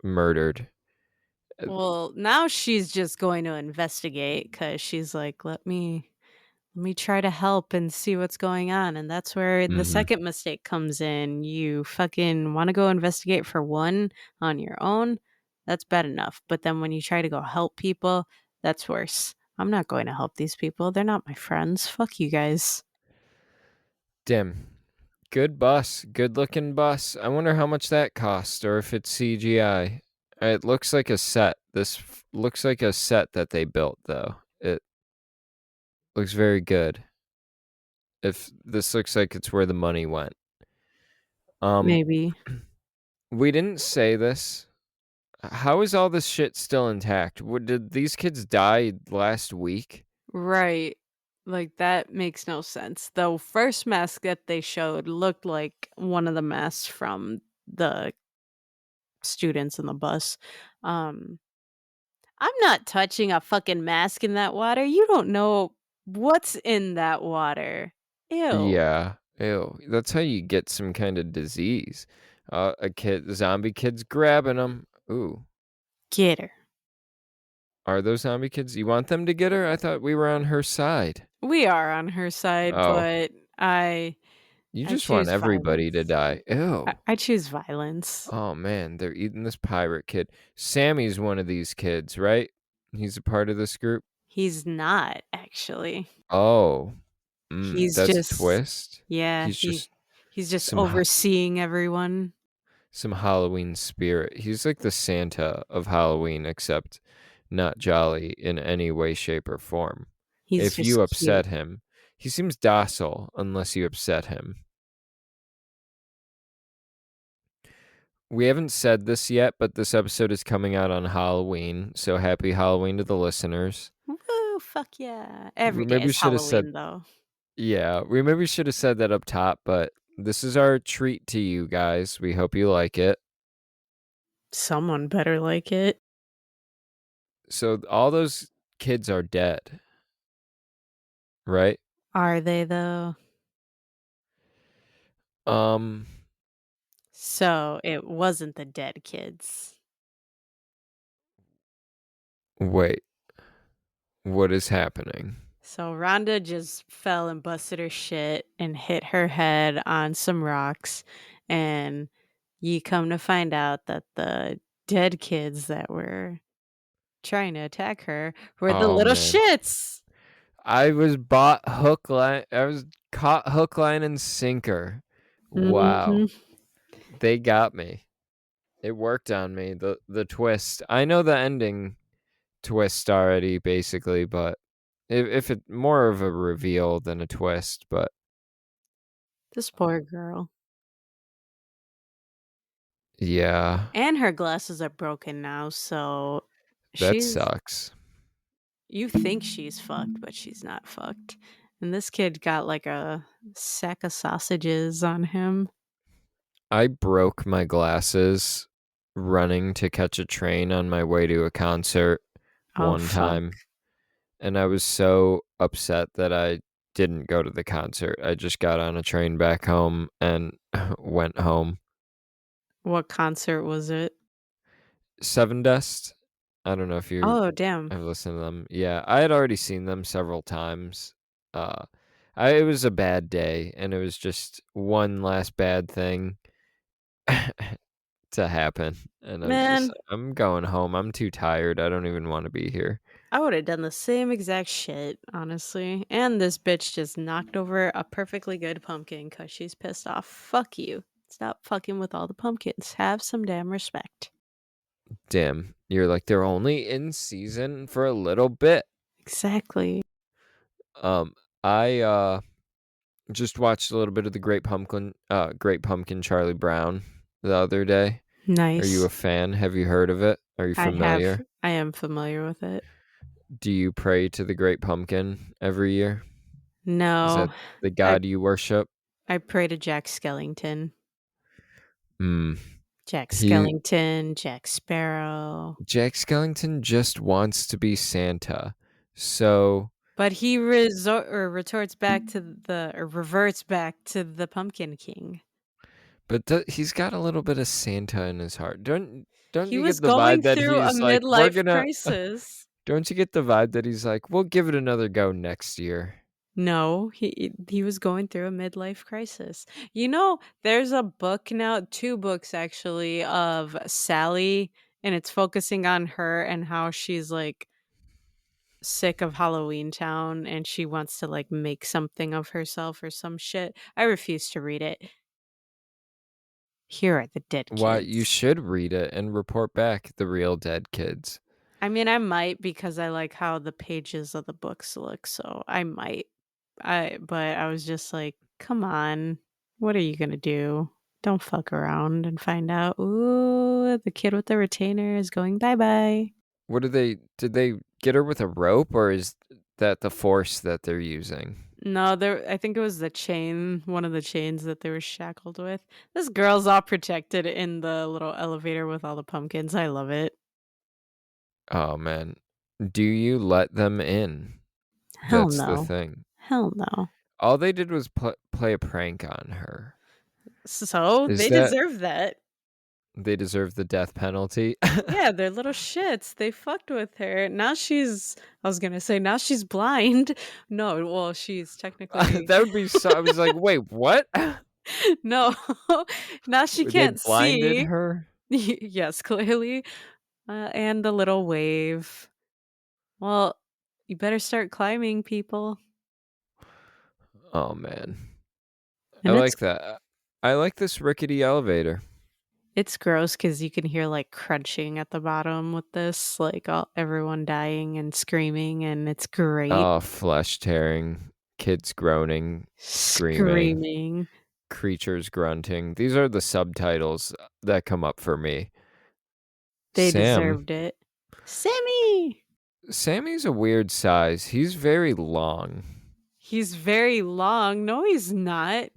murdered. Uh, Well, now she's just going to investigate because she's like, let me try to help and see what's going on." And that's where the mhm. second mistake comes in. You fucking wanna go investigate for one on your own? That's bad enough, but then when you try to go help people, that's worse. I'm not going to help these people. They're not my friends. Fuck you guys. Damn. Good bus, good looking bus. I wonder how much that cost or if it's CGI. It looks like a set. Looks like a set that they built though. It looks very good. If this looks like it's where the money went. Um Maybe. we didn't say this. How is all this shit still intact? Did these kids die last week? Right. Like, that makes no sense. The first mask that they showed looked like one of the masks from the students in the bus. Um, I'm not touching a fucking mask in that water. You don't know what's in that water. Ew. Yeah. Ew. That's how you get some kind of disease. Zombie kid's grabbing them. Ooh. Get her. Are those zombie kids? You want them to get her? I thought we were on her side. We are on her side, Oh, but I you I just want choose everybody to violence. die. I, Ew. I choose violence. Oh man, they're eating this pirate kid. Sammy's one of these kids, right? He's a part of this group. He's not actually. Oh, He's that's a just twist. yeah, He's just he's just some overseeing everyone. some Halloween spirit. He's like the Santa of Halloween, except not jolly in any way, shape, or form. He's If you just cute. upset him, he seems docile unless you upset him. We haven't said this yet, but this episode is coming out on Halloween, so happy Halloween to the listeners. Woo, fuck yeah. Every We day maybe is should have said, Halloween though. yeah, we maybe should have said that up top, but this is our treat to you guys. We hope you like it. Someone better like it. So all those kids are dead, right? Are they though? Um, So it wasn't the dead kids. wait, what is happening? So Rhonda just fell and busted her shit and hit her head on some rocks. And you come to find out that the dead kids that were trying to attack her were the Oh, little man. shits. I was caught hook, line, and sinker. Wow. Mhm. They got me. It worked on me, the twist. I know the ending twist already, basically, but if it more of a reveal than a twist, but This poor girl. yeah, And her glasses are broken now, so that she's sucks. you think she's fucked, but she's not fucked. And this kid got like a sack of sausages on him. I broke my glasses running to catch a train on my way to a concert Oh one fuck. time, and I was so upset that I didn't go to the concert. I just got on a train back home and went home. What concert was it? Seven Dust. I don't know if you Oh damn. have listened to them. Yeah, I had already seen them several times. Uh, it was a bad day, and it was just one last bad thing to happen, and I was just Man, like, "I'm going home. I'm too tired. I don't even want to be here." I would have done the same exact shit, honestly. And this bitch just knocked over a perfectly good pumpkin because she's pissed off. Fuck you. Stop fucking with all the pumpkins. Have some damn respect. Damn, you're like they're only in season for a little bit. Exactly. Um, I just watched a little bit of the Great Pumpkin Charlie Brown the other day. Are you a Nice. fan? Have you heard of it? Are you familiar? I am familiar with it. Do you pray to the Great Pumpkin every year? Is that No, the I god you worship? I pray to Jack Skellington. Hmm. Jack He Skellington, Jack Sparrow. Jack Skellington just wants to be Santa. So, But he retorts back to the or reverts back to the Pumpkin King. but he's got a little bit of Santa in his heart. Don't He you was get the going vibe that through a he's like, "We're midlife gonna" crisis. don't you get the vibe that he's like, "We'll give it another go next year." No, he was going through a midlife crisis. You know, there's a book now, 2 books actually of Sally, and it's focusing on her and how she's, like, sick of Halloween Town, and she wants to, like, make something of herself or some shit. I refuse to read it. Here are the dead Why, you kids. should read it and report back the real dead kids. I mean, I might because I like how the pages of the books look, so I might. But I was just like, "Come on. What are you gonna do? Don't fuck around and find out, ooh, the kid with the retainer is going bye-bye." What do they did they get her with a rope, or is that the force that they're using? No, there I think it was the chain, one of the chains that they were shackled with. This girl's all protected in the little elevator with all the pumpkins. I love it. Oh, man. Do you let them in? Hell That's the no. thing. Hell no. All they did was play a prank on her. So, Is they that deserve that. they deserve the death penalty? Yeah, they're little shits. They fucked with her. Now she's I was gonna say now she's blind. No, well, she's technically That would be so I was like, "Wait, what?" no. Now she They can't blinded see. her? Yes, clearly. And the little wave. Well, you better start climbing, people. Oh, man. I And like that. I like this rickety elevator. it's gross because you can hear like crunching at the bottom with this, like everyone dying and screaming, and it's great. Oh, flesh tearing, kids groaning, screaming, Screaming. creatures grunting. These are the subtitles that come up for me. They Sam. deserved it. Sammy! Sammy's a weird size. He's very long. He's very long. No, he's not.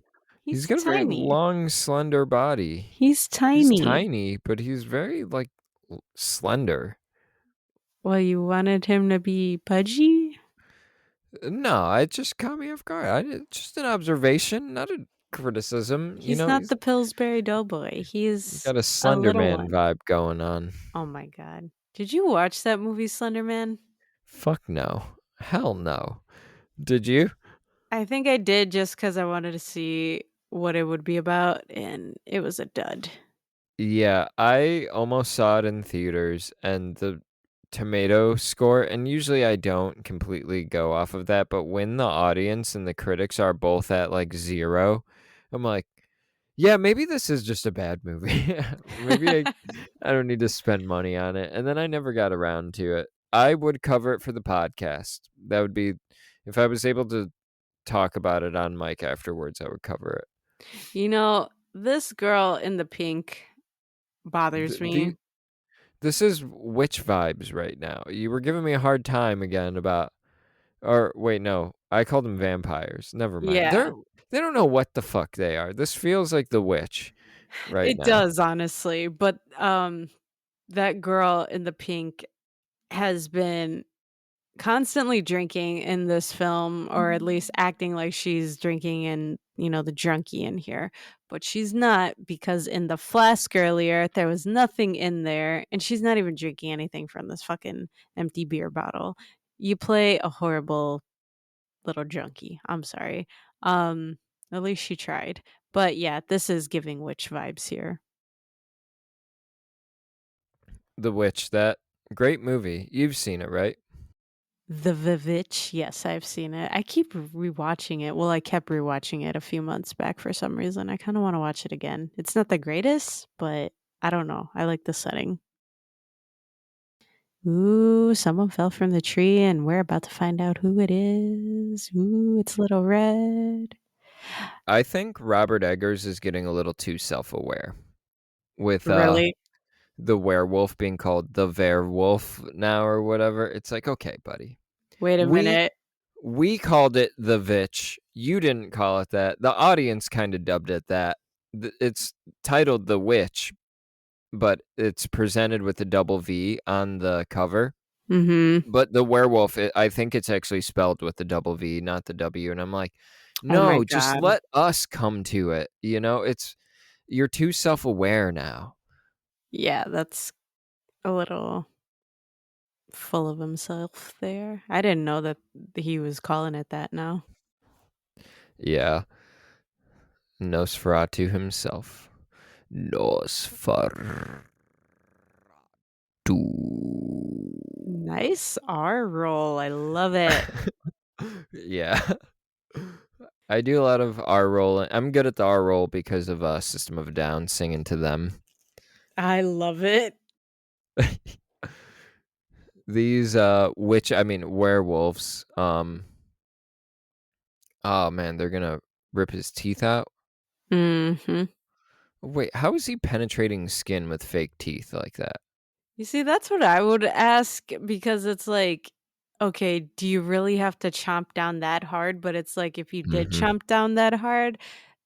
He's He's got a very tiny. long, slender body. He's He's tiny. tiny, but he's very, like, slender. Well, you wanted him to be pudgy? No, it just caught me off guard. Just an observation, not a criticism. He's not He's the Pillsbury Doughboy. He's got a a Slender little Man one. vibe going on. Oh my god. Did you watch that movie Slender Man? Fuck no. Hell no. Did you? I think I did just because I wanted to see what it would be about, and it was a dud. Yeah, I almost saw it in theaters, and the tomato score, and usually I don't completely go off of that, but when the audience and the critics are both at, like, 0, I'm like, "Yeah, maybe this is just a bad movie. Maybe I don't need to spend money on it," and then I never got around to it. I would cover it for the podcast. That would be if I was able to talk about it on mic afterwards, I would cover it. You know, this girl in the pink bothers me. The this is witch vibes right now. You were giving me a hard time again about or wait, no, I called them vampires. Never mind. Yeah, They don't know what the fuck they are. This feels like The Witch right it now. does, honestly, but, that girl in the pink has been constantly drinking in this film, or at least acting like she's drinking in, the drunkie in here, but she's not because in the flask earlier, there was nothing in there, and she's not even drinking anything from this fucking empty beer bottle. You play a horrible little junkie, I'm sorry. Um, at least she tried. But yeah, this is giving witch vibes here. The Witch, that great movie. You've seen it, right? The Vivitch, yes, I've seen it. I keep rewatching it. Well, I kept rewatching it a few months back for some reason. I kind of want to watch it again. It's not the greatest, but I don't know. I like the setting. Ooh, someone fell from the tree, and we're about to find out who it is. Ooh, it's Little Red. I think Robert Eggers is getting a little too self-aware with Really? the werewolf being called the Werewolf now or whatever. It's like, okay, buddy. Wait a We minute. we called it the Vitch. You didn't call it that. The audience kind of dubbed it that. It's titled The Witch, but it's presented with a double V on the cover. Mm-hmm. But the werewolf, I think it's actually spelled with the double V, not the W. And I'm like, Oh my no, just God. let us come to it. You're too self aware now. Yeah, that's a little full of himself there. I didn't know that he was calling it that now. Yeah, Nosferatu himself. Nosferatu. Nice R roll. I love it. Yeah. I do a lot of R roll. I'm good at the R roll because of System of a Down singing to them. I love it. These werewolves, oh man, they're gonna rip his teeth out. Mhm. Wait, how is he penetrating skin with fake teeth like that? You see, that's what I would ask because it's like, okay, do you really have to chomp down that hard? But it's like if you did Mhm. chomp down that hard,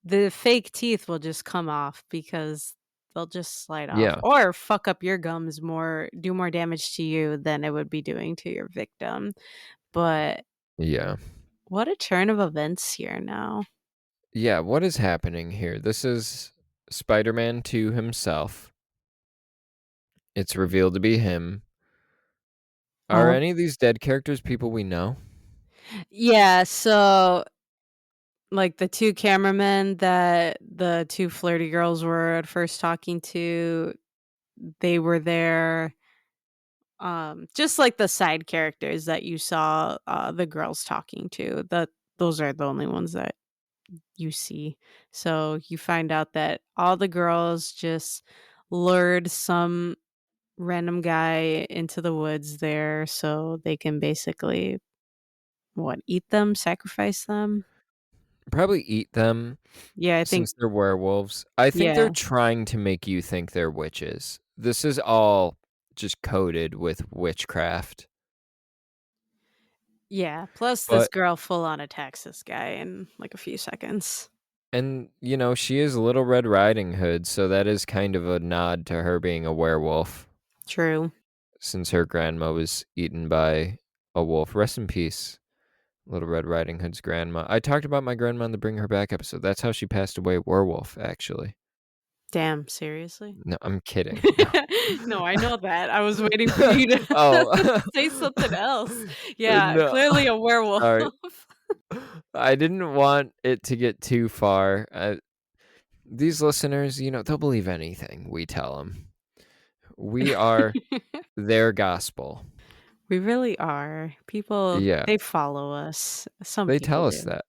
the fake teeth will just come off because they'll just slide off Yeah, or fuck up your gums more, do more damage to you than it would be doing to your victim. But yeah. what a turn of events here now. Yeah, what is happening here? This is Spider-Man 2 himself. It's revealed to be him. Are Oh, any of these dead characters people we know? yeah. So, like the two cameramen that the two flirty girls were at first talking to, they were there. Just like the side characters that you saw the girls talking to. Those are the only ones that you see. So you find out that all the girls just lured some random guy into the woods there so they can basically eat them, sacrifice them? Probably eat them Yeah, I think since they're werewolves. I think they're yeah. trying to make you think they're witches. This is all just coded with witchcraft. Yeah, plus this But girl full on attacks this guy in like a few seconds. she is Little Red Riding Hood, so that is kind of a nod to her being a werewolf True. since her grandma was eaten by a wolf. Rest in peace, Little Red Riding Hood's grandma. I talked about my grandma in the Bring Her Back episode. That's how she passed away, werewolf, actually. Damn, seriously? No, I'm kidding. No. No, I know that. I was waiting for you to Oh. say something else. Yeah, No. clearly a werewolf. Sorry. I didn't want it to get too far. These listeners, they'll believe anything we tell them. We are their gospel. We really are. People, Yeah, they follow us. Some they people tell us do. that.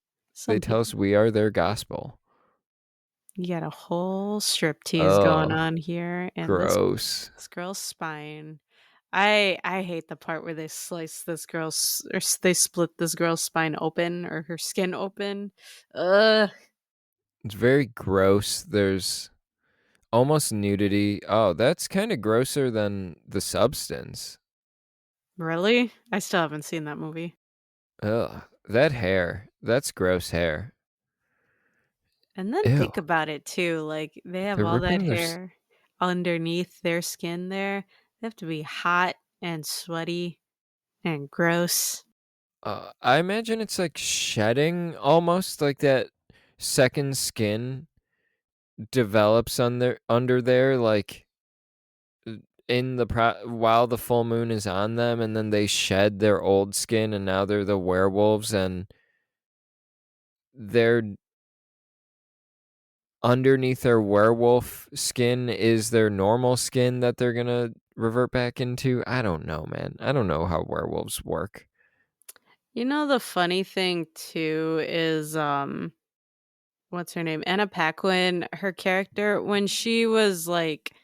They Some tell people us we are their gospel. You got a whole striptease going Oh, on here, and gross. this girl's spine. I hate the part where they slice this girl's or they split this girl's spine open or her skin open. Ugh, It's very gross. There's almost nudity. Oh, that's kinda grosser than The Substance. really? I still haven't seen that movie. Ugh, that hair. That's gross hair. And then Ew. think about it too, like they have They're all that ripping their s hair underneath their skin there. They have to be hot and sweaty and gross. I imagine it's like shedding almost, like that second skin develops under there, like, uh, in the while the full moon is on them, and then they shed their old skin, and now they're the werewolves, and they're underneath their werewolf skin is their normal skin that they're gonna revert back into. I don't know, man. I don't know how werewolves work. You know the funny thing too is what's her name? Anna Paquin, her character when she was like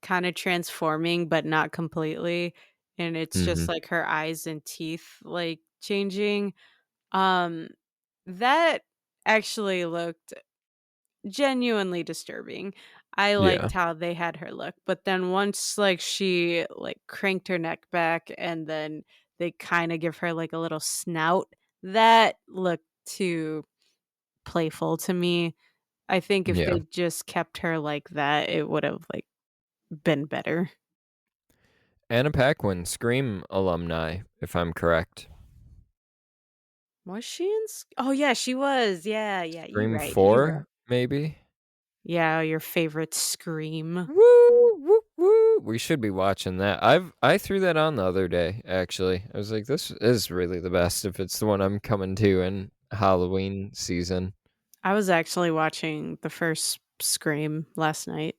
kind of transforming but not completely and it's just Mhm. like her eyes and teeth like changing. Um that actually looked genuinely disturbing. I Yeah. liked how they had her look, but then once, like, she, like, cranked her neck back and then they kinda give her, like, a little snout, that looked too playful to me. I think if Yeah. they just kept her like that, it would've, like, been better. Anna Paquin, Scream alumni, if I'm correct. Was she in Oh, yeah, she was. Yeah, yeah, you Scream right, you right. 4, maybe? Yeah, your favorite Scream. Woo, woo, woo. We should be watching that. I threw that on the other day, actually. I was like, this is really the best if it's the one I'm coming to in Halloween season. I was actually watching the first Scream last night.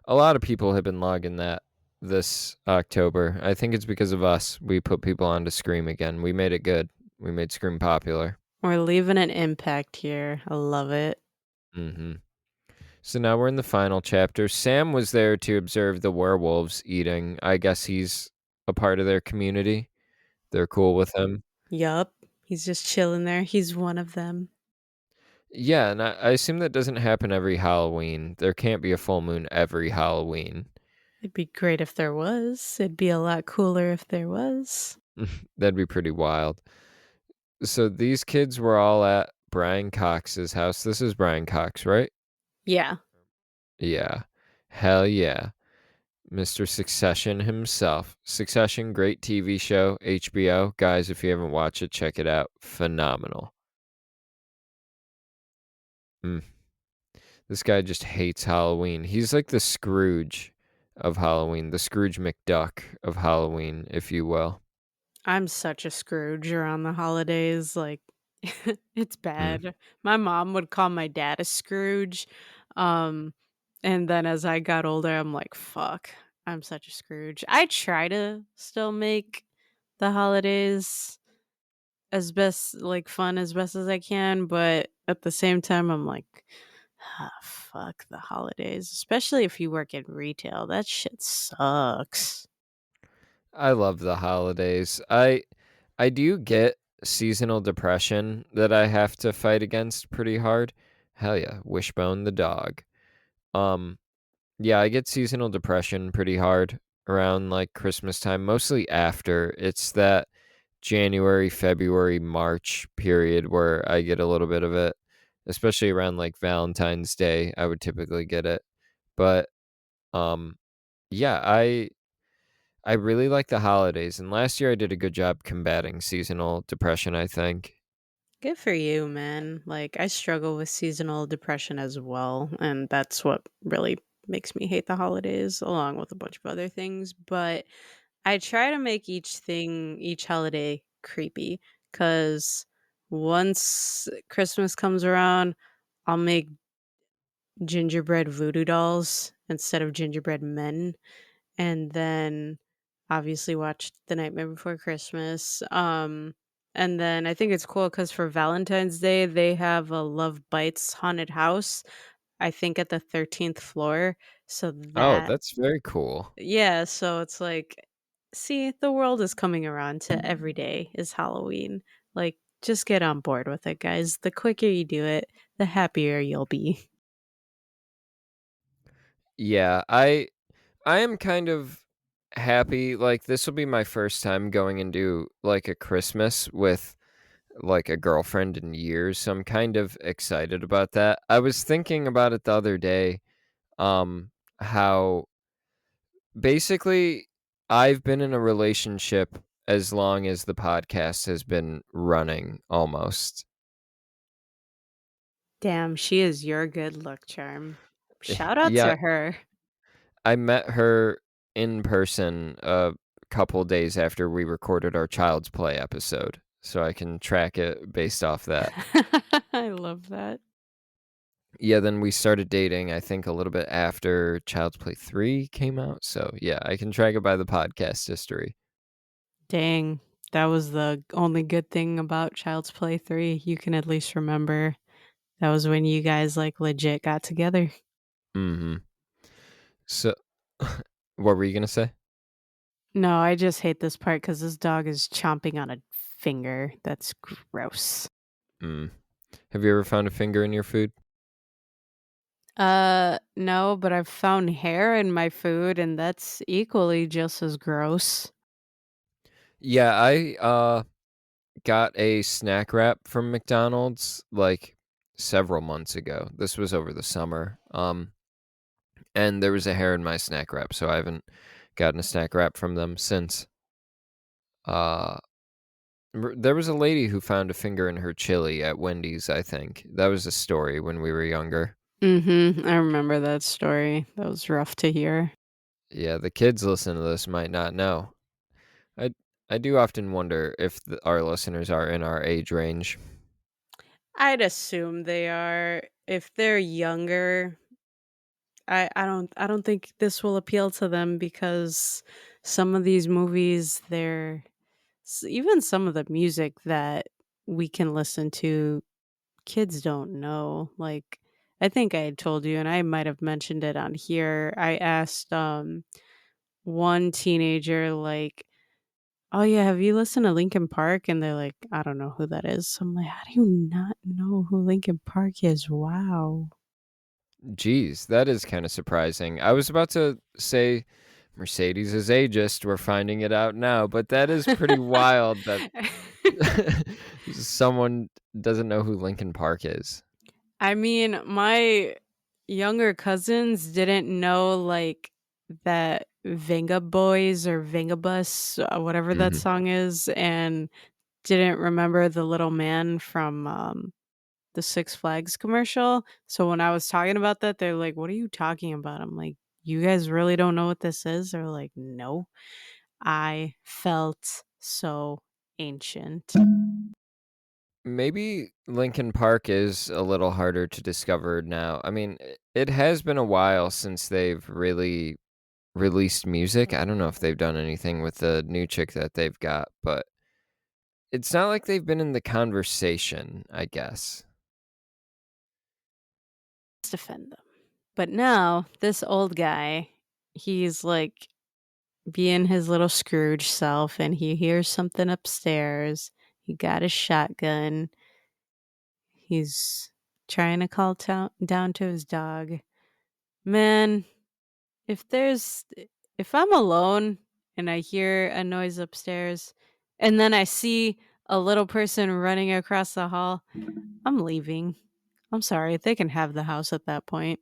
A lot of people have been logging that this October. I think it's because of us. We put people on to Scream again. We made it good. We made Scream popular. We're leaving an impact here. I love it. Mhm. So now we're in the final chapter. Sam was there to observe the werewolves eating. I guess he's a part of their community. They're cool with him. Yup. He's just chilling there. He's one of them. Yeah, and I assume that doesn't happen every Halloween. There can't be a full moon every Halloween. It'd be great if there was. It'd be a lot cooler if there was. That'd be pretty wild. So these kids were all at Brian Cox's house. This is Brian Cox, right? Yeah. Yeah. Hell yeah. Mr. Succession himself. Succession, great TV show, HBO. Guys, if you haven't watched it, check it out. Phenomenal. Mm. This guy just hates Halloween. He's like the Scrooge of Halloween, the Scrooge McDuck of Halloween, if you will. I'm such a Scrooge around the holidays. Like, it's Mm. bad. My mom would call my dad a Scrooge. Um, and then as I got older, I'm like, fuck, I'm such a Scrooge. I try to still make the holidays as best like, fun as best as I can, but at the same time, I'm like, "Ah, fuck the holidays," especially if you work in retail, that shit sucks. I love the holidays. I do get seasonal depression that I have to fight against pretty hard. Hell yeah, Wishbone the dog. Um Yeah, I get seasonal depression pretty hard around like Christmas time, mostly after. It's that January, February, March period where I get a little bit of it, especially around like Valentine's Day. I would typically get it. But um yeah, I really like the holidays, and last year I did a good job combating seasonal depression, I think. Good for you, man. Like, I struggle with seasonal depression as well, and that's what really makes me hate the holidays, along with a bunch of other things, but I try to make each holiday creepy, because once Christmas comes around, I'll make gingerbread voodoo dolls instead of gingerbread men, and then obviously watched The Nightmare Before Christmas. And then I think it's cool because for Valentine's Day, they have a Love Bites haunted house, I think at the 13th floor. So Oh, that that's very cool. yeah, so it's like, see, the world is coming around to every day is Halloween. Like, just get on board with it, guys. The quicker you do it, the happier you'll be. Yeah, I am kind of happy, like, this will be my first time going into, like, a Christmas with, like, a girlfriend in years, so I'm kind of excited about that. I was thinking about it the other day, how basically I've been in a relationship as long as the podcast has been running almost. Damn, she is your good luck charm. Shout out Yeah, to her. I met her in person a couple days after we recorded our Child's Play episode, so I can track it based off that. I love that. Yeah, then we started dating, I think, a little bit after Child's Play 3 came out, so yeah, I can track it by the podcast history. Dang, that was the only good thing about Child's Play 3 you can at least remember. That was when you guys, like, legit got together. Mhm. So what were you gonna say? No, I just hate this part because this dog is chomping on a finger. That's gross. Mm. Have you ever found a finger in your food? No, but I've found hair in my food, and that's equally just as gross. Yeah, I got a snack wrap from McDonald's, like, several months ago. This was over the summer, and there was a hair in my snack wrap, so I haven't gotten a snack wrap from them since. Uh, there was a lady who found a finger in her chili at Wendy's, I think. That was a story when we were younger. Mhm, I remember that story. That was rough to hear. Yeah, the kids listen to this might not know. I I do often wonder if our listeners are in our age range. I'd assume they are. If they're younger, I don't think this will appeal to them because some of these movies, even some of the music that we can listen to, kids don't know. Like, I think I had told you, and I might have mentioned it on here. I asked one teenager, like, "Oh yeah, have you listened to Linkin Park?" And they're like, "I don't know who that is." So I'm like, "How do you not know who Linkin Park is?" Wow. Geez, that is kind of surprising. I was about to say Mercedes is ageist. We're finding it out now, but that is pretty wild that someone doesn't know who Linkin Park is. I mean, my younger cousins didn't know, like, that Venga Boys or Vengabus, whatever that Mhm. song is, and didn't remember the little man from, the Six Flags commercial. So when I was talking about that, they're like, "What are you talking about?" I'm like, "You guys really don't know what this is?" They're like, "No." I felt so ancient. Maybe Linkin Park is a little harder to discover now. I mean, it has been a while since they've really released music. I don't know if they've done anything with the new chick that they've got, but it's not like they've been in the conversation, I guess. Defend them. But now this old guy, he's like being his little Scrooge self and he hears something upstairs. He got his shotgun. He's trying to call down to his dog. Man, if there's if I'm alone and I hear a noise upstairs and then I see a little person running across the hall, I'm leaving. I'm sorry. They can have the house at that point.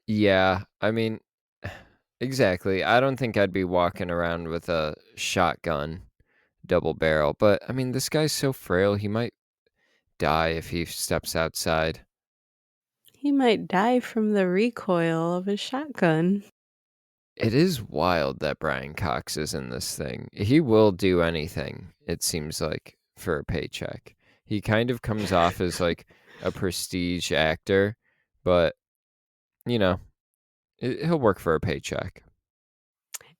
Yeah, I mean, exactly. I don't think I'd be walking around with a shotgun double barrel, but I mean, this guy's so frail, he might die if he steps outside. He might die from the recoil of his shotgun. It is wild that Brian Cox is in this thing. He will do anything, it seems like, for a paycheck. He kind of comes off as like a prestige actor, but you know, he'll work for a paycheck.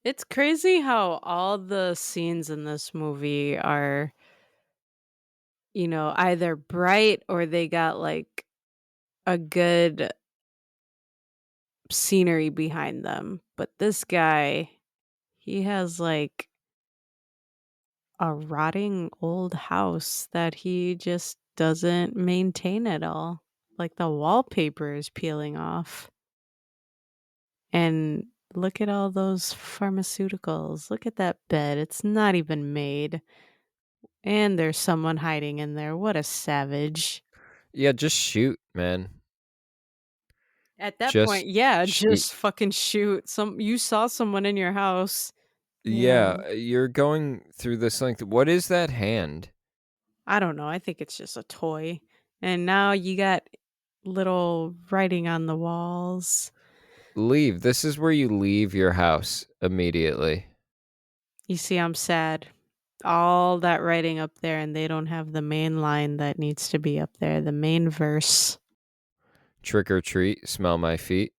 It's crazy how all the scenes in this movie are, either bright or they got like a good scenery behind them. But this guy, he has like a rotting old house that he just doesn't maintain at all. Like the wallpaper is peeling off. And look at all those pharmaceuticals. Look at that bed. It's not even made. And there's someone hiding in there. What a savage. Yeah, just shoot, man. At that Just point, yeah, shoot. just fucking shoot. You saw someone in your house. Yeah, And you're going through this length. What is that hand? I don't know. I think it's just a toy. And now you got little writing on the walls. Leave. This is where you leave your house immediately. You see, I'm sad. All that writing up there, and they don't have the main line that needs to be up there, the main verse. Trick or treat, smell my feet.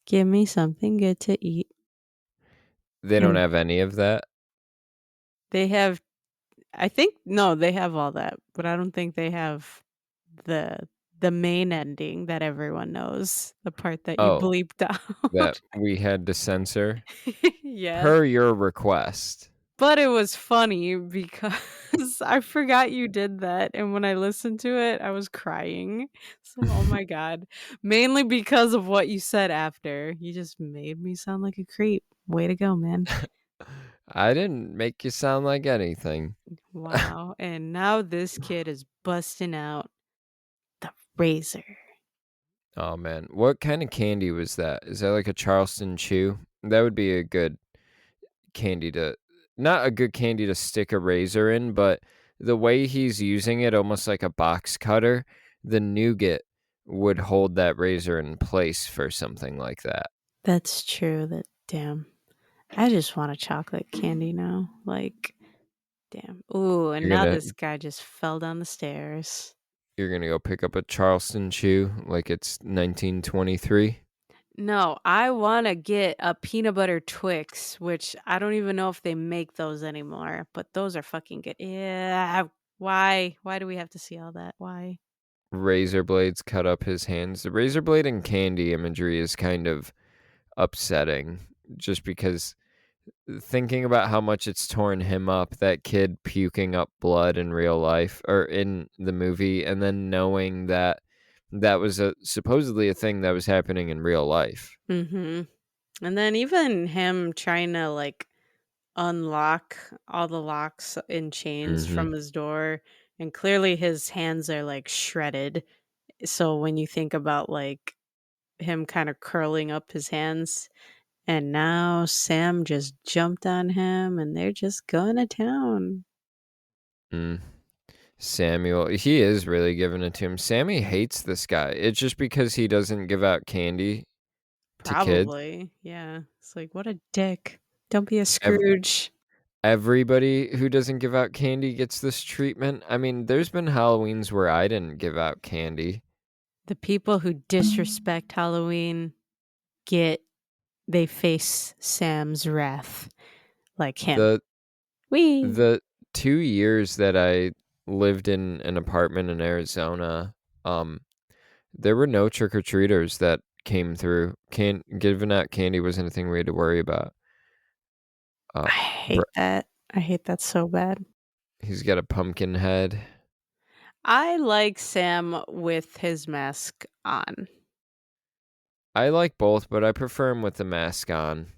Give me something good to eat. They don't And have any of that. they have, I think, no, they have all that, but I don't think they have the the main ending that everyone knows, the part that you Oh, bleeped that out. we had to censor Yeah. per your request. But it was funny because I forgot you did that, and when I listened to it, I was crying. So, oh my god. Mainly because of what you said after. You just made me sound like a creep. Way to go, man. I didn't make you sound like anything. Wow. And now this kid is busting out the razor. Oh man, what kind of candy was that? Is that like a Charleston Chew? That would be a good candy to not a good candy to stick a razor in, but the way he's using it almost like a box cutter, the nougat would hold that razor in place for something like that. That's true. That damn. I just want a chocolate candy now. Like, damn. Ooh, and You're now gonna this guy just fell down the stairs. you're gonna go pick up a Charleston Chew like it's 1923. No, I wanna get a peanut butter Twix, which I don't even know if they make those anymore, but those are fucking good. Yeah. Why? Why do we have to see all that? Why? Razor blades cut up his hands. The razor blade and candy imagery is kind of upsetting just because thinking about how much it's torn him up, that kid puking up blood in real life or in the movie, and then knowing that that was supposedly a thing that was happening in real life. Mhm. And then even him trying to, like, unlock all the locks and chains Mhm. from his door, and clearly his hands are, like, shredded. So when you think about, like, him kinda curling up his hands, and now Sam just jumped on him, and they're just going to town. Mm. Samuel, he is really giving it to him. Sammy hates this guy. It's just because he doesn't give out candy to kids. Probably, yeah. It's like, "What a dick. Don't be a Ev- Scrooge." Everybody who doesn't give out candy gets this treatment. I mean, there's been Halloweens where I didn't give out candy. The people who disrespect Halloween get they face Sam's wrath like him. The We The 2 years that I lived in an apartment in Arizona, um, there were no trick-or-treaters that came through. Giving out candy wasn't a thing we had to worry about. I Br hate that. I hate that so bad. He's got a pumpkin head. I like Sam with his mask on. I like both, but I prefer him with the mask on.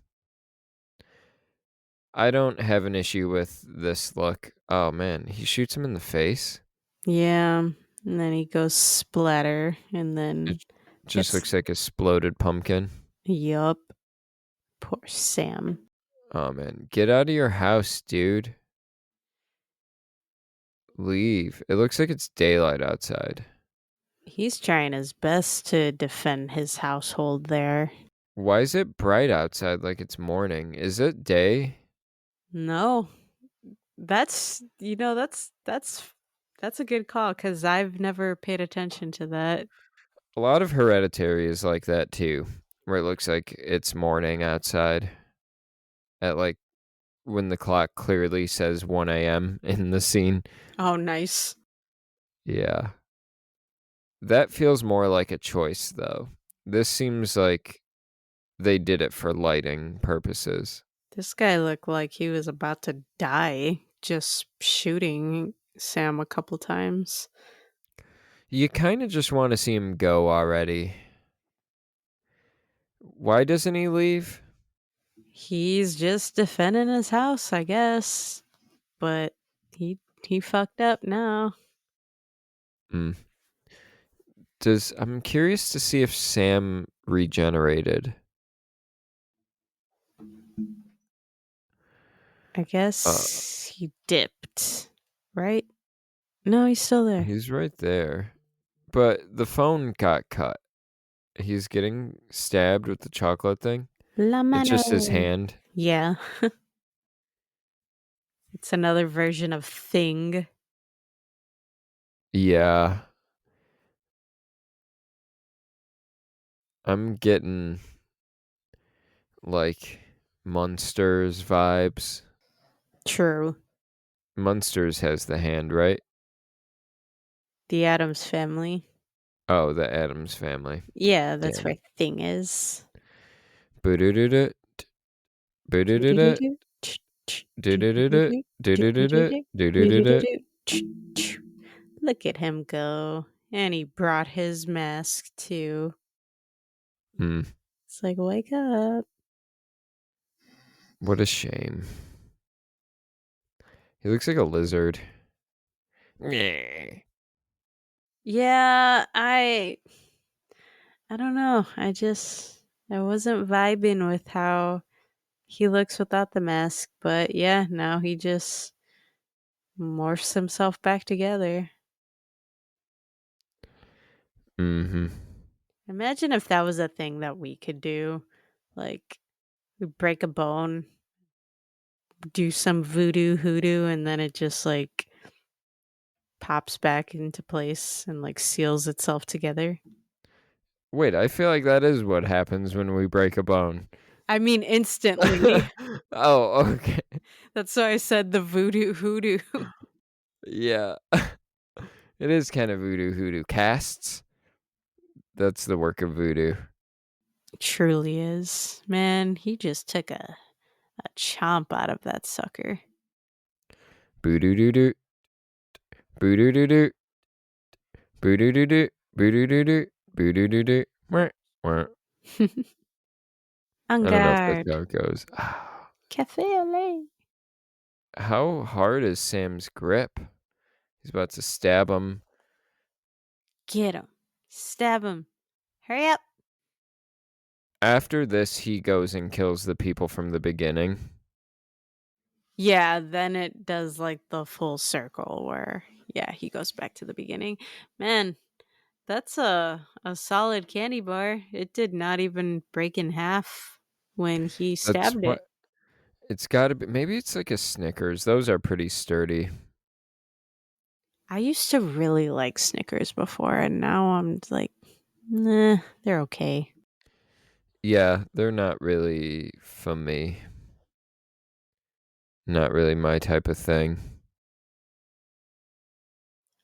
I don't have an issue with this look. Oh, man, he shoots him in the face. Yeah, and then he goes splatter, and It then just gets looks like a exploded pumpkin. yup. Poor Sam. Oh, man, get out of your house, dude. Leave. It looks like it's daylight outside. He's trying his best to defend his household there. Why is it bright outside like it's morning? Is it day? No, that's a good call because I've never paid attention to that. A lot of Hereditary is like that too, where it looks like it's morning outside. at, like, when the clock clearly says 1 a.m. in the scene. Oh, nice. Yeah. That feels more like a choice, though. This seems like they did it for lighting purposes. This guy looked like he was about to die just shooting Sam a couple times. You kinda just wanna see him go already. Why doesn't he leave? He's just defending his house, I guess, but he fucked up now. Mm. I'm curious to see if Sam regenerated. I Uh, guess he dipped, right? No, he's still there. he's right there, but the phone got cut. He's getting stabbed with the chocolate thing. La It's just his mano. hand. Yeah, it's another version of Thing. Yeah, I'm getting, like, Munsters vibes. True. Munsters has the hand, right? The Adams Family. Oh, the Addams Family. Yeah, that's Damn where it. Thing is. Boo-doo-doo-doo, boo-doo-doo-doo, doo-doo-doo-doo, doo-doo-doo-doo, doo-doo-doo-doo. Look at him go. And he brought his mask too. Hmm, It's like, wake up. what a shame. He looks like a lizard. Yeah. Yeah, I don't know. I wasn't vibing with how he looks without the mask, but yeah, now he just morphs himself back together. Mhm. Imagine if that was a thing that we could do. Like, we break a bone, do some voodoo hoodoo, and then it just like pops back into place and like seals itself together. Wait, I feel like that is what happens when we break a bone. I mean, instantly. Oh, okay. That's why I said the voodoo hoodoo. Yeah. It is kind of voodoo hoodoo. Casts? That's the work of voodoo. Truly is. Man, he just took a chomp out of that sucker. Boo doo doo doo. Boo doo doo doo. Boo doo doo doo. Boo doo doo doo. Boo doo doo doo. Mwah, mwah. On I don't know if that's guard. how it goes. Cafe au lait. How hard is Sam's grip? He's about to stab him. Get him. Stab him. Hurry up. After this, he goes and kills the people from the beginning. Yeah, then it does like the full circle where, yeah, he goes back to the beginning. Man, that's a solid candy bar. It did not even break in half when he That's stabbed what it. it's gotta be. Maybe it's like a Snickers. Those are pretty sturdy. I used to really like Snickers before, and now I'm like, nah, they're okay. Yeah, they're not really for me. Not really my type of thing.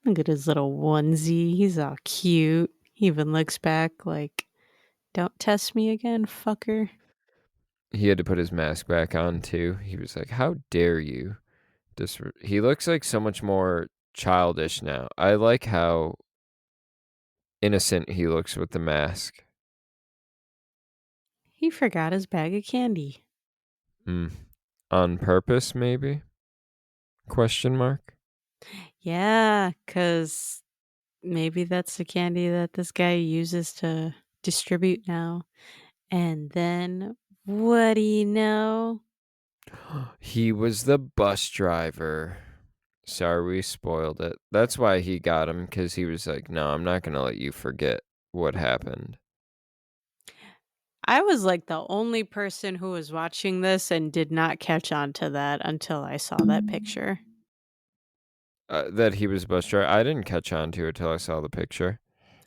Look at his little onesie. He's all cute. He even looks back like, don't test me again, fucker. He had to put his mask back on too. He was like, "How dare you?" He looks like so much more childish now. I like how innocent he looks with the mask. He forgot his bag of candy. Mm. On purpose, maybe? Question mark. Yeah, because maybe that's the candy that this guy uses to distribute now. And then, what do you know? He was the bus driver. Sorry, we spoiled it. That's why he got him, because he was like, "No, I'm not gonna let you forget what happened." I was like the only person who was watching this and did not catch on to that until I saw that picture. That he was a bus driver. I didn't catch on to it till I saw the picture.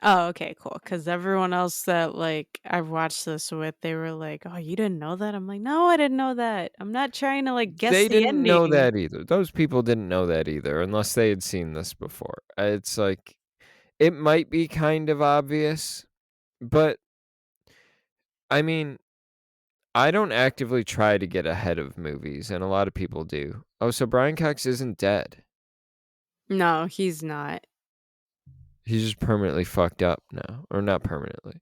Oh, okay, cool. Because everyone else that, like, I've watched this with, they were like, "Oh, you didn't know that?" I'm like, "No, I didn't know that. I'm not trying to, like, guess They the didn't know ending." that either. Those people didn't know that either unless they had seen this before. It's like it might be kind of obvious, but I mean, I don't actively try to get ahead of movies, and a lot of people do. Oh, so Brian Cox isn't dead. No, he's not. He's just permanently fucked up now. Or not permanently.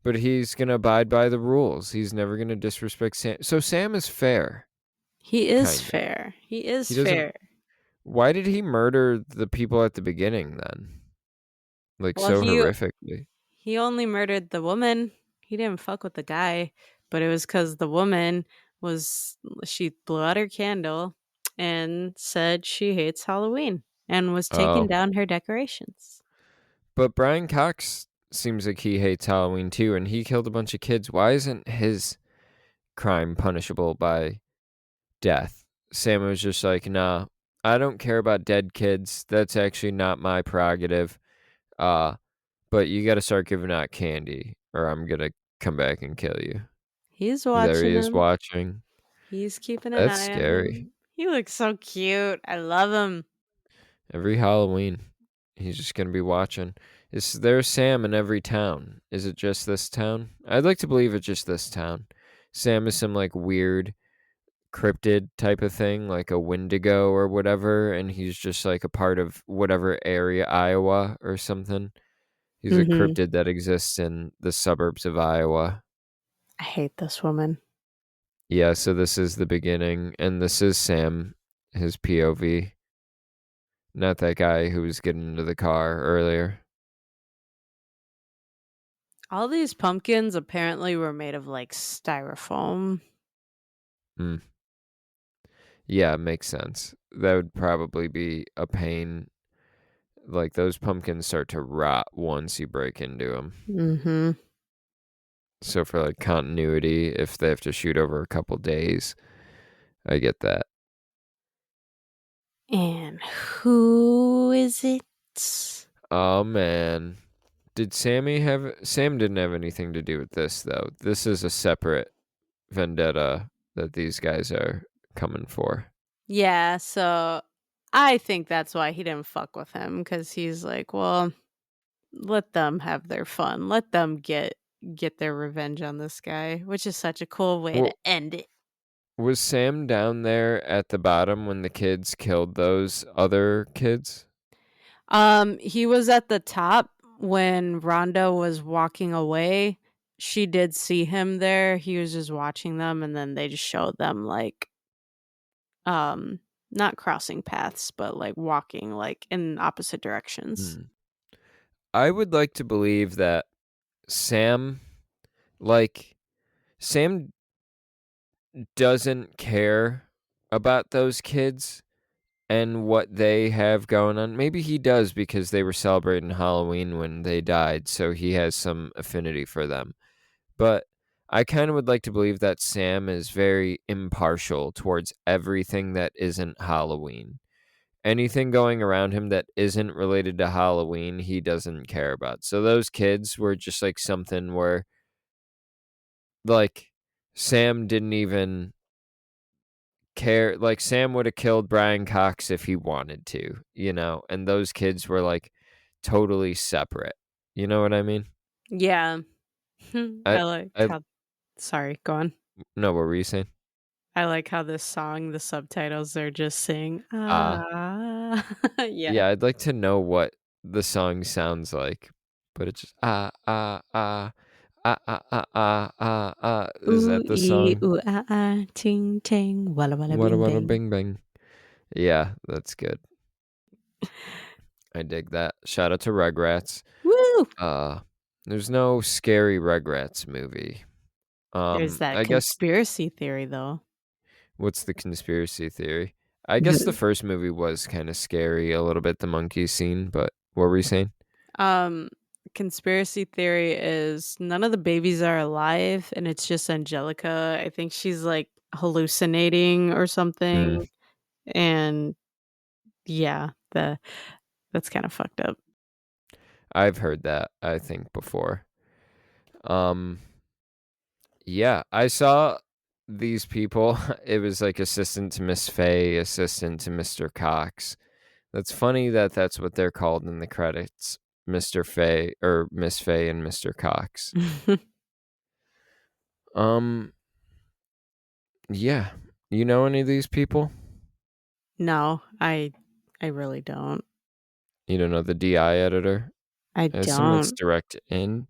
But he's gonna abide by the rules. He's never gonna disrespect Sam. So Sam is fair, He is kind of. fair. He He is doesn't fair. Why did he murder the people at the beginning then? Like, Well, so horrifically? he only murdered the woman. He didn't fuck with the guy, but it was because the woman was she blew out her candle and said she hates Halloween and was taking Oh. down her decorations. But Brian Cox seems like he hates Halloween too, and he killed a bunch of kids. Why isn't his crime punishable by death? Sam was just like, "Nah, I don't care about dead kids. That's actually not my prerogative. Uh, but you gotta start giving out candy, or I'm gonna come back and kill you." He's There he watching is him. watching. He's keeping an That's eye on scary. him. He looks so cute. I love him. Every Halloween, he's just gonna be watching. Is there Sam in every town? Is it just this town? I'd like to believe it's just this town. Sam is some like weird cryptid type of thing, like a Wendigo or whatever, and he's just like a part of whatever area, Iowa or something. He's a Mhm. cryptid that exists in the suburbs of Iowa. I hate this woman. Yeah, so this is the beginning, and this is Sam, his POV, not that guy who was getting into the car earlier. All these pumpkins apparently were made of, like, styrofoam. Mm. Yeah, it makes sense. That would probably be a pain. Like, those pumpkins start to rot once you break into them. Mhm. So for, like, continuity, if they have to shoot over a couple days, I get that. And who is it? Oh, man. Did Sam didn't have anything to do with this, though. This is a separate vendetta that these guys are coming for. Yeah, so I think that's why he didn't fuck with him because he's like, "Well, let them have their fun. Let them get their revenge on this guy," which is such a cool way to Well, end it. was Sam down there at the bottom when the kids killed those other kids? He was at the top when Rhonda was walking away. She did see him there. He was just watching them, and then they just showed them, like, um, not crossing paths, but, like, walking, like, in opposite directions. Hmm. I would like to believe that Sam, like, Sam doesn't care about those kids and what they have going on. Maybe he does because they were celebrating Halloween when they died, so he has some affinity for them. But I kind of would like to believe that Sam is very impartial towards everything that isn't Halloween. Anything going around him that isn't related to Halloween, he doesn't care about. So those kids were just like something where, like, Sam didn't even care. Like, Sam would have killed Brian Cox if he wanted to, and those kids were like totally separate. You know what I mean? Yeah. I, I like I, how sorry, go on. no, what were you saying? I like how this song, the subtitles are just saying, Ah, "Ah." Yeah. yeah, I'd like to know what the song sounds like, but it's just Is Ooh, that the ee, song? ooh, ah, ah, ting, ting, walla, walla, Wada bing, wada bing. bing bang. Yeah, that's good. I dig that. Shout out to Rugrats. Woo! Uh, there's no scary Rugrats movie. There's that I guess conspiracy theory, though. what's the conspiracy theory? I guess the first movie was kind of scary, a little bit the monkey scene, but what were we saying? Um, conspiracy theory is none of the babies are alive, and it's just Angelica. I think she's, like, hallucinating or Mm. something, and yeah, that's kinda fucked up. I've heard that, I think, before. Um, yeah, I saw these people. It was like assistant to Miss Fay, assistant to Mr. Cox. That's funny that that's what they're called in the credits, Mr. Fay or Miss Fay and Mr. Cox. Um, yeah. You know any of these people? No, I really don't. You don't know the DI editor? I I assume it's don't. direct in.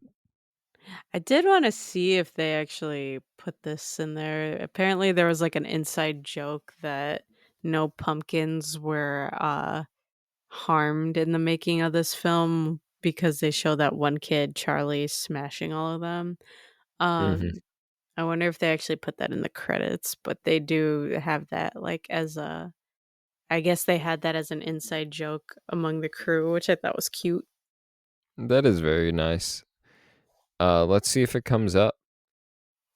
I did wanna see if they actually put this in there. Apparently, there was, like, an inside joke that no pumpkins were, harmed in the making of this film because they show that one kid, Charlie, smashing all of them. Mhm. Um, I wonder if they actually put that in the credits, but they do have that, like, as a I guess they had that as an inside joke among the crew, which I thought was cute. That is very nice. Let's see if it comes up.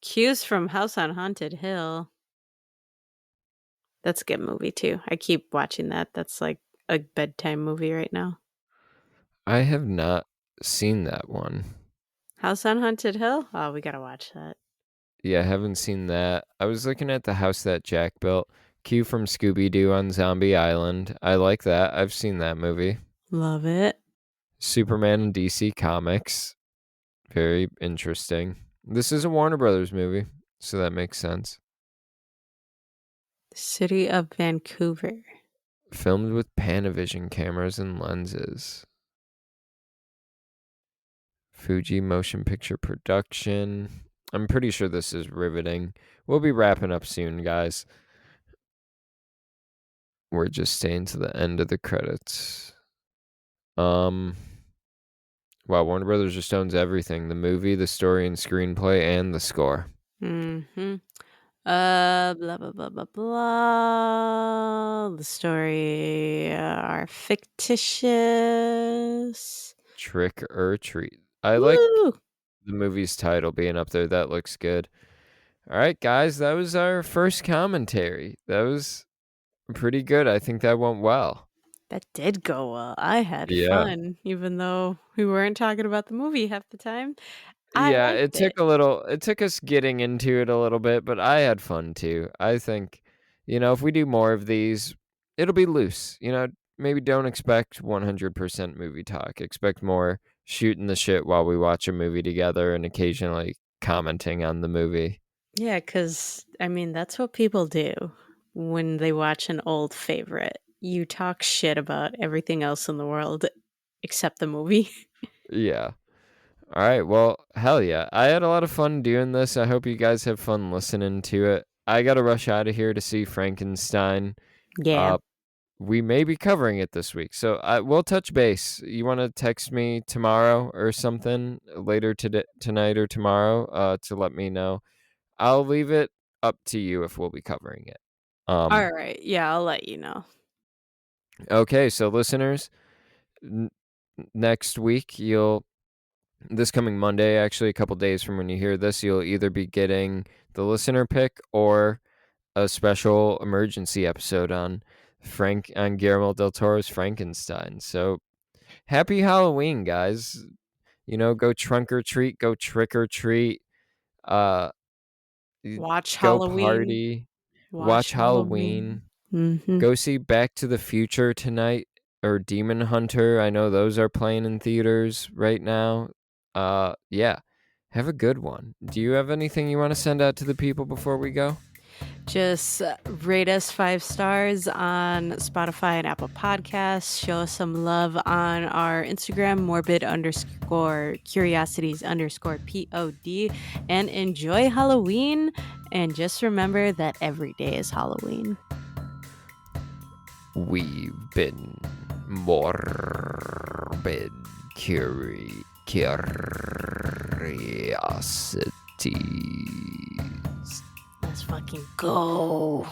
Cues from House on Haunted Hill. That's a good movie too. I keep watching that. That's like a bedtime movie right now. I have not seen that one. House on Haunted Hill? Oh, we gotta watch that. Yeah, I haven't seen that. I was looking at the house that Jack built. Q from Scooby Doo on Zombie Island. I like that. I've seen that movie. Love it. Superman and DC Comics. Very interesting. This is a Warner Brothers movie, so that makes sense. City of Vancouver. Filmed with Panavision cameras and lenses. Fuji Motion Picture Production. I'm pretty sure this is riveting. We'll be wrapping up soon, guys. We're just staying to the end of the credits. Um, wow, Warner Brothers just owns everything: the movie, the story and screenplay, and the score. Mhm. Blah blah blah blah blah. The story are fictitious. Trick or Treat. I like Woo! the movie's title being up there. That looks good. All right, guys, that was our first commentary. That was pretty good. I think that went well. That did go well. I had Yeah. fun, even though we weren't talking about the movie half the time. I Yeah, liked it it. took a little it took us getting into it a little bit, but I had fun too. I think, if we do more of these, it'll be loose. Maybe don't expect 100% movie talk. Expect more shooting the shit while we watch a movie together and occasionally commenting on the movie. Yeah, because I mean, that's what people do when they watch an old favorite. You talk shit about everything else in the world except the movie. Yeah. All right. Well, hell yeah. I had a lot of fun doing this. I hope you guys have fun listening to it. I got to rush out of here to see Frankenstein. Yeah. Uh we may be covering it this week. So we'll touch base. You want to text me tomorrow or something later today, tonight or tomorrow to let me know. I'll leave it up to you if we'll be covering it. All right. Yeah, I'll let you know. Okay, so listeners, n- next week this coming Monday, actually a couple days from when you hear this, you'll either be getting the listener pick or a special emergency episode on Guillermo del Toro's Frankenstein. So happy Halloween, guys. Go trunk or treat, go trick or treat, uh, Watch go Halloween. party, Watch watch Halloween, Halloween. Mhm. go see Back to the Future tonight or Demon Hunter. I know those are playing in theaters right now. Yeah. Have a good one. Do you have anything you want to send out to the people before we go? Just rate us 5 stars on Spotify and Apple Podcasts. Show us some love on our Instagram, morbid underscore curiosities underscore POD. And enjoy Halloween. And just remember that every day is Halloween. We've been morbid curiosities. Let's fucking go.